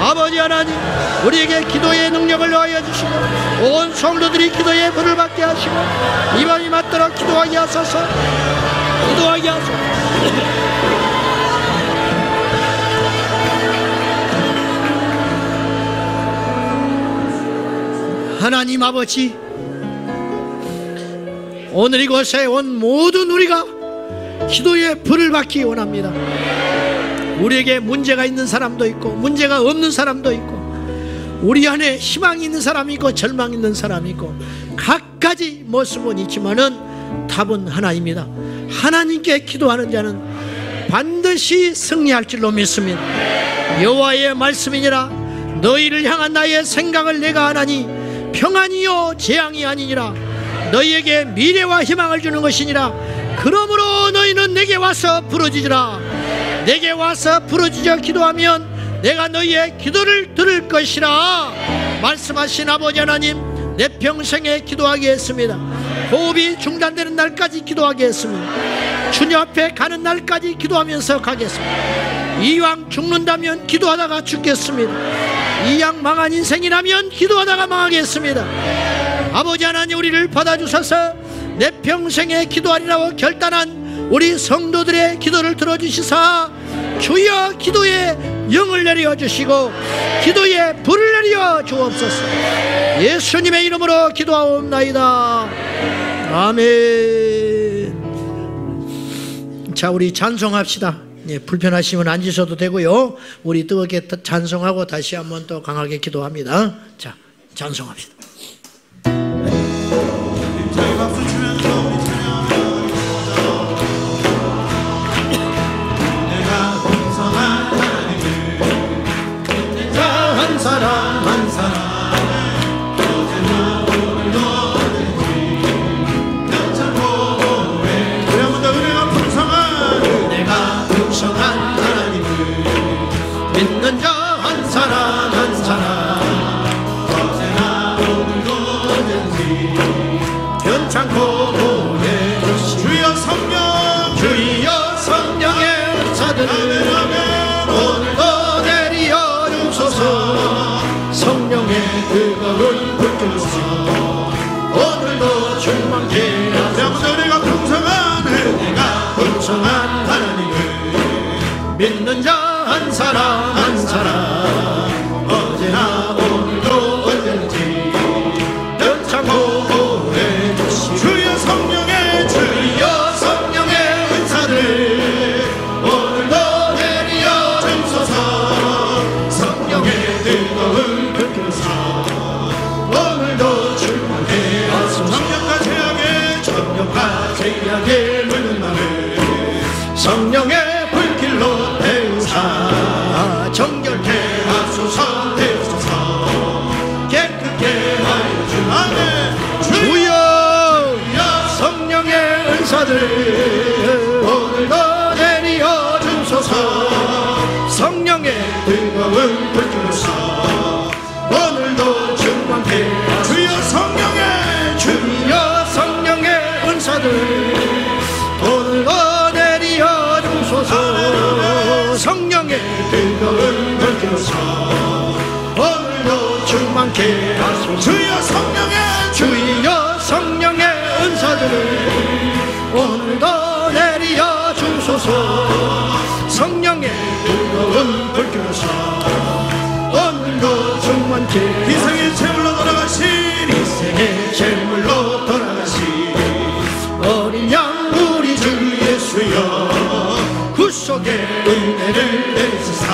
[SPEAKER 1] 아버지 하나님, 우리에게 기도의 능력을 더하여 주시고 온 성도들이 기도의 불을 받게 하시고 이밤이 맞도록 기도하게 하소서. 기도하게 하소서. 하나님 아버지, 오늘 이곳에 온 모든 우리가 기도의 불을 받기 원합니다. 우리에게 문제가 있는 사람도 있고 문제가 없는 사람도 있고 우리 안에 희망이 있는 사람이 있고 절망이 있는 사람이 있고 각가지 모습은 있지만은 답은 하나입니다. 하나님께 기도하는 자는 반드시 승리할 줄로 믿습니다. 여호와의 말씀이니라. 너희를 향한 나의 생각을 내가 아나니 평안이요 재앙이 아니니라. 너희에게 미래와 희망을 주는 것이니라. 그러므로 너희는 내게 와서 부르짖으라. 내게 와서 부르짖어 기도하면 내가 너희의 기도를 들을 것이라. 말씀하신 아버지 하나님, 내 평생에 기도하게 했습니다. 호흡이 중단되는 날까지 기도하게 했습니다. 주님 앞에 가는 날까지 기도하면서 가겠습니다. 이왕 죽는다면 기도하다가 죽겠습니다. 이왕 망한 인생이라면 기도하다가 망하겠습니다. 아버지 하나님, 우리를 받아주셔서 내 평생에 기도하리라고 결단한 우리 성도들의 기도를 들어주시사 주여 기도에 영을 내려 주시고 기도에 불을 내려 주옵소서. 예수님의 이름으로 기도하옵나이다. 아멘. 자, 우리 찬송합시다. 예, 불편하시면 앉으셔도 되고요. 우리 뜨겁게 찬송하고 다시 한번 또 강하게 기도합니다. 자, 찬송합시다.
[SPEAKER 2] 저희 박수 치면서 우리 찬양하며 내가 풍성한 하나님을 믿는 자 한 사람 한 사람 어제나 오늘도 언제든지 명창 보호해. 우리 한 번 더 은혜가 풍성한 하나님을 믿는 자 한 사람 한 사람 어제나 오늘도 언제든지 변창고 보내 주여 성령 주여 성령의 은사들을 오늘도 내리어 주소서. 성령의 뜨거운 불길로서 오늘도 충만케 하소서. 내가 풍성한 하나님을 믿는 자 한 사람 한 사람 어제나 오늘도 언제든지 변창고 보내 주시오. 주여 성령의 은사를 오늘도 내리어 주소서. 성령의 뜨거운 불길로서 오늘도 충만케 하소서. 청년과 제약에 물든 나를 성령의 불길로 태우사 정결케 하소서. 태우소서 깨끗게 하여 주아멘. 주여 성령의 은사들 오늘도 내리어 주소서. 성령의 뜨거운 불길로서 오늘도 충만케 주여 성령의 은사들 오늘도 내리어 주소서. 성령의 뜨거운 불길로서 오늘도 충만케 하소서. 주여 성령의 은사들을 오늘도 내리어 주소서. 성령의 뜨거운 불길로서 오늘도 충만케 희생의 제물로 돌아가신 어린 양 우리 주 예수여 구속의 은혜를 내리시사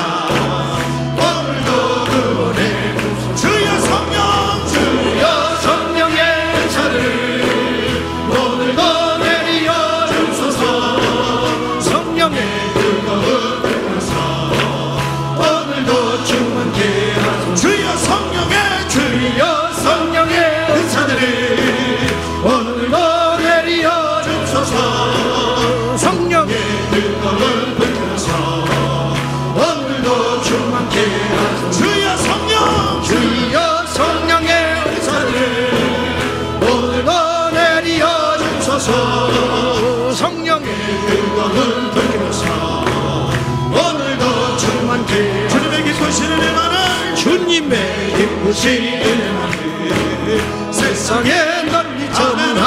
[SPEAKER 2] 오늘도 구원해 주소서. 주여 성령의 은사를 오늘도 내리어 주소서. 성령의 뜨거운 불길로서 오늘도 충만케 하소서. 주여 성령의 은사들을 오늘도 내리어 주소서. 성령의 뜨거운 불길로서 오늘도 충만케 하소서. 주여 성령의 은사들을 오늘도 내리어 주소서. 성령의 뜨거운 불길로서 오늘도 충만케 주님의 기쁘신 은혜만을 세상에 널리 전하라.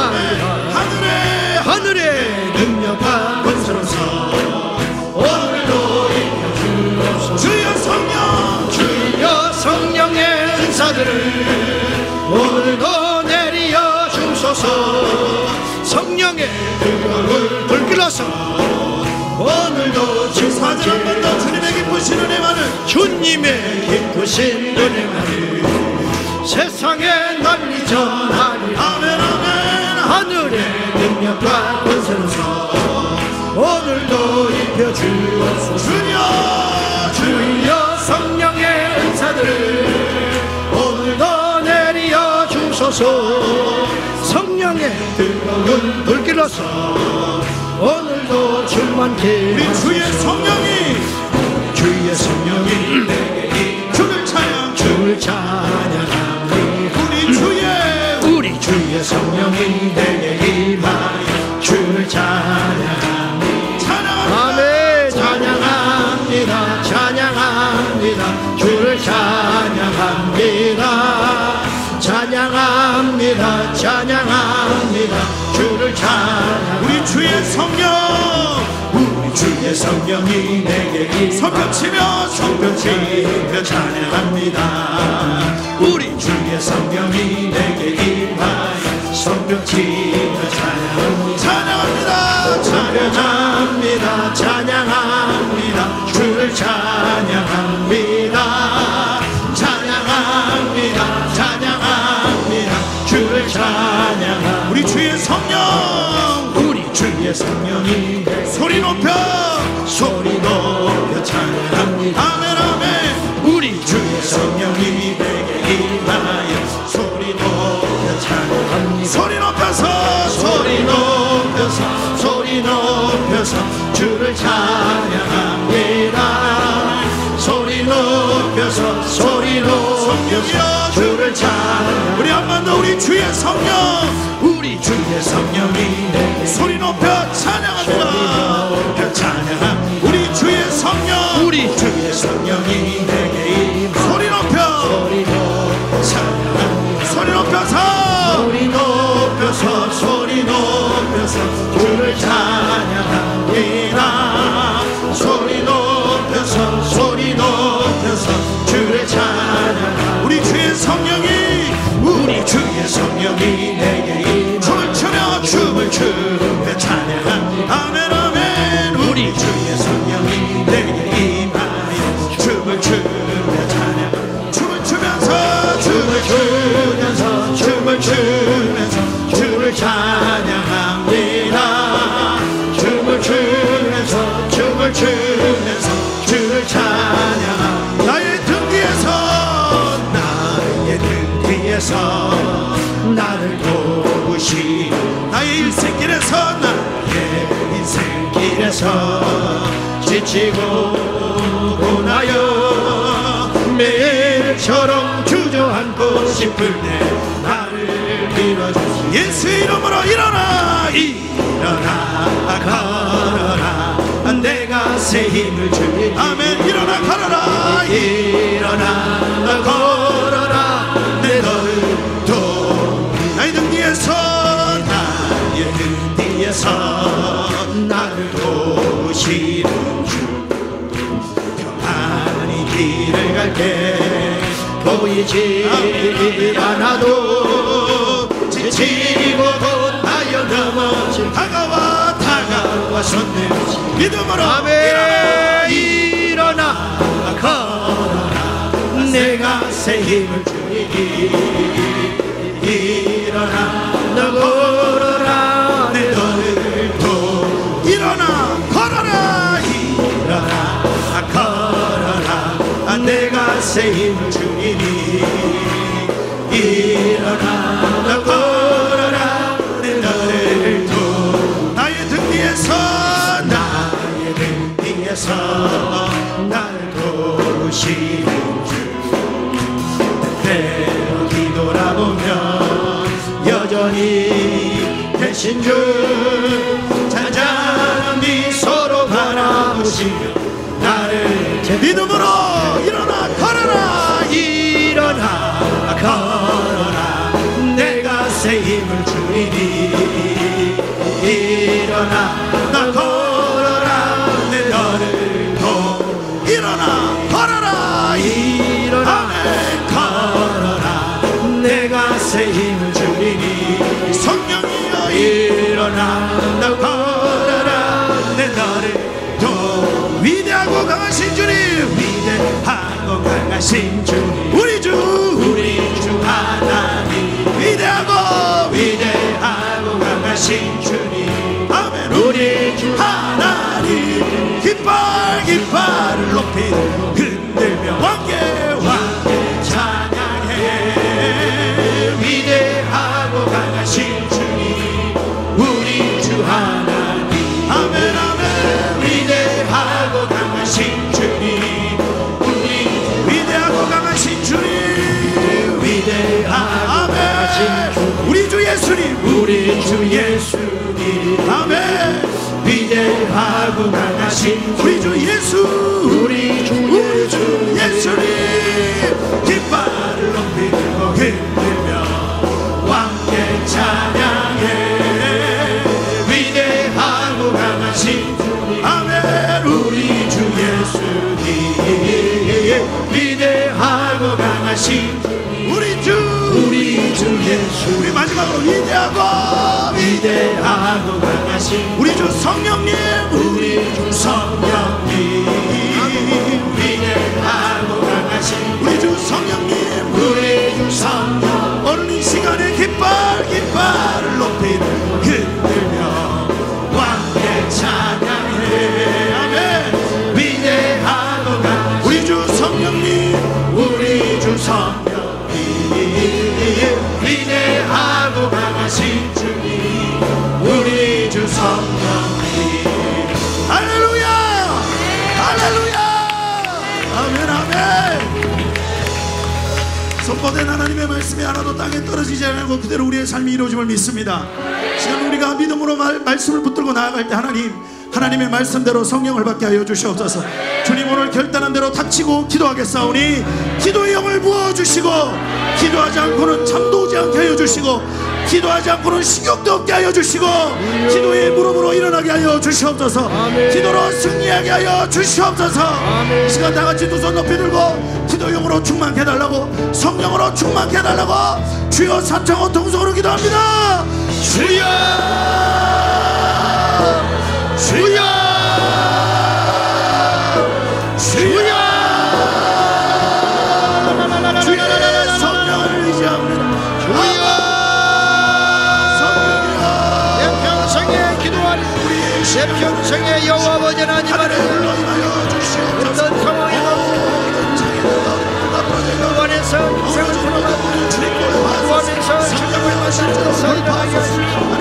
[SPEAKER 2] 하늘의 능력과 권세로서 오늘도 입혀주옵소서. 주여 성령의 은사들을 오늘도 내리어 주소서. 성령의 뜨거운 불길로서 오늘도 사전 한 번 더 주님의 기쁘신 은혜만을 세상에 널리 전하리. 아멘. 하늘의 능력과 권세로서 오늘도 입혀주옵소서. 주여 성령의 은사들을 오늘도 내리어 주소서. 성령의 뜨거운 불길로서 오늘도 충만케 주의 성령이 내게 주를 찬양하니 우리 주의 성령이 내게 임하여 주를 찬양하니 아멘. 찬양합니다 주를 찬양합니다 주를 찬양. 우리 주의 성령 주의 성령이 내게
[SPEAKER 3] 손뼉치며
[SPEAKER 2] 손뼉치며 찬양합니다. 우리 주의 성령이 내게 임하여 손뼉치며 찬양합니다. 찬양합니다. 찬양합니다. 주를 찬양합니다. 찬양합니다. 찬양합니다. 주를 찬양합니다.
[SPEAKER 3] 우리 주의 성령,
[SPEAKER 2] 우리 주의 성령이
[SPEAKER 3] 소리 높여
[SPEAKER 2] 찬양합니다.
[SPEAKER 3] 아멘 아멘.
[SPEAKER 2] 우리 주의 성령이 내게 임하여 소리 높여 찬양합니다.
[SPEAKER 3] 소리 높여서
[SPEAKER 2] 소리 높여서 주를 찬양합니다. 소리 높여서 주를 찬양.
[SPEAKER 3] 우리 한 번 더 우리 주의 성령,
[SPEAKER 2] 우리 주의 성령이 내게
[SPEAKER 3] 소리 높여 찬양합니다.
[SPEAKER 2] 찬양합니다.
[SPEAKER 3] 우리 주의 성령,
[SPEAKER 2] 우리 주의 성령이 내게 임하여
[SPEAKER 3] 소리 높여
[SPEAKER 2] 찬양합니다.
[SPEAKER 3] 소리 높여서
[SPEAKER 2] 소리 높여서 주를 찬양합니다. 소리 높여서 주를 찬양합니다.
[SPEAKER 3] 우리 주의 성령이
[SPEAKER 2] 내게
[SPEAKER 3] 춤을 추며
[SPEAKER 2] 찬양합니다.
[SPEAKER 3] 아멘 아멘.
[SPEAKER 2] 우리 주의 성령이 내게 임하여 춤을 추며 찬양합니다.
[SPEAKER 3] 춤을 추면서
[SPEAKER 2] 주를 찬양합니다. 춤을 추면서 주를 찬양합니다.
[SPEAKER 3] 나의 등
[SPEAKER 2] 뒤에서 나를 도우시
[SPEAKER 3] 나의 일생길에서
[SPEAKER 2] 인생길에서 지치고 고나여 매일처럼 주저앉고 싶을 때 나를 밀어주시.
[SPEAKER 3] 예수 이름으로 일어나
[SPEAKER 2] 걸어라 내가 새 힘을 주리.
[SPEAKER 3] 아멘. 일어나 걸어라
[SPEAKER 2] 걸어라 내 너를
[SPEAKER 3] 나의 등 뒤에서
[SPEAKER 2] 나를 도우시는 주 평안히 길을 갈게. 보이지 않아도 지치고 고나여 넘어질
[SPEAKER 3] 다가와
[SPEAKER 2] 손을
[SPEAKER 3] 믿음으로
[SPEAKER 2] 일어나 걸어라 내가 새 힘을 주리. 일어나 걸어라 내 너를
[SPEAKER 3] 일어나 걸어라
[SPEAKER 2] 걸어라 내가 새 힘을 주리니. 일어나 걸어라 내 너를
[SPEAKER 3] 나의 등 뒤에서
[SPEAKER 2] 나를 도우시는 주. 때때로 뒤돌아보면 여전히 계신 주. 잔잔한 미소로 바라보시며 나를
[SPEAKER 3] 믿음으로 일어나 걸어라
[SPEAKER 2] 걸어라 내가 새 힘을 주리니. 일어나 걸어라 내 너를
[SPEAKER 3] 일어나 걸어라
[SPEAKER 2] 걸어라 내가 새 힘을 주리니.
[SPEAKER 3] 성령이여
[SPEAKER 2] 일어나 걸어라 내 너를
[SPEAKER 3] 위대하고 강하신 주님,
[SPEAKER 2] 위대하고 강하신 주님
[SPEAKER 3] 우리 주
[SPEAKER 2] 하나님. 위대하고 강하신 주님
[SPEAKER 3] 아멘.
[SPEAKER 2] 우리 주 하나님.
[SPEAKER 3] 깃발을 높이
[SPEAKER 2] 흔들며
[SPEAKER 3] 왕께
[SPEAKER 2] 찬양해. 위대하고 강하신 주님 우리 주 하나님.
[SPEAKER 3] 아멘 아멘.
[SPEAKER 2] 위대하고 강하신 주님
[SPEAKER 3] 위대하고 강하신 주님,
[SPEAKER 2] 위대하고 강하신 주님
[SPEAKER 3] 우리 주 예수님,
[SPEAKER 2] 우리 주 예수님.
[SPEAKER 3] 아멘.
[SPEAKER 2] 위대하고 강하신
[SPEAKER 3] 우리 주 예수,
[SPEAKER 2] 우리 주
[SPEAKER 3] 예수님,
[SPEAKER 2] 깃발을 높이 들고 흔들며 왕께 찬양해. 위대하고 강하신 주님
[SPEAKER 3] 아멘.
[SPEAKER 2] 강하신
[SPEAKER 3] 우리 주
[SPEAKER 2] 예수
[SPEAKER 3] 우리 마지막으로 위대하고
[SPEAKER 2] 강하신
[SPEAKER 3] 우리 주 성령님
[SPEAKER 2] 우리 주 성령님 위대하고 강하신
[SPEAKER 3] 우리 주 성령님
[SPEAKER 2] 우리 주 성령
[SPEAKER 3] 오늘 이 시간에 깃발을 높이
[SPEAKER 2] 흔들며 왕의 찬양해
[SPEAKER 3] 아멘
[SPEAKER 2] 위대하고 강하신
[SPEAKER 3] 우리 주 성령님
[SPEAKER 2] 우리 주 성령님 위대하고 강하신 주님 우리 주 성령님
[SPEAKER 3] 할렐루야 할렐루야 아멘 아멘 선포된 하나님의 말씀이 하나도 땅에 떨어지지 않고 그대로 우리의 삶이 이루어짐을 믿습니다. 지금 우리가 믿음으로 말씀을 붙들고 나아갈 때 하나님의 말씀대로 성령을 받게 하여 주시옵소서. 주님 오늘 결단한 대로 닥치고 기도하겠사오니 기도의 영을 부어주시고 기도하지 않고는 잠도 오지 않게 하여 주시고 기도하지 않고는 식욕도 없게 하여 주시고 기도의 무릎으로 일어나게 하여 주시옵소서. 기도로 승리하게 하여 주시옵소서. 이 시간 다같이 두 손 높이 들고 기도용으로 충만케 해달라고 성령으로 충만케 해달라고 주여 삼창호 통성으로 기도합니다. 주여 주여 주여 주의 성령을 의지합니다. 주여 성령이여
[SPEAKER 1] 내 평생에 기도하는 내 평생에 여호와 아버지 하나님
[SPEAKER 3] 하나님을 임하여 주시옵소서.
[SPEAKER 1] 어떤 상황에도 그 안에서 인생을 풀어가고 그 안에서 생명을 마시면서 일어나게 하시고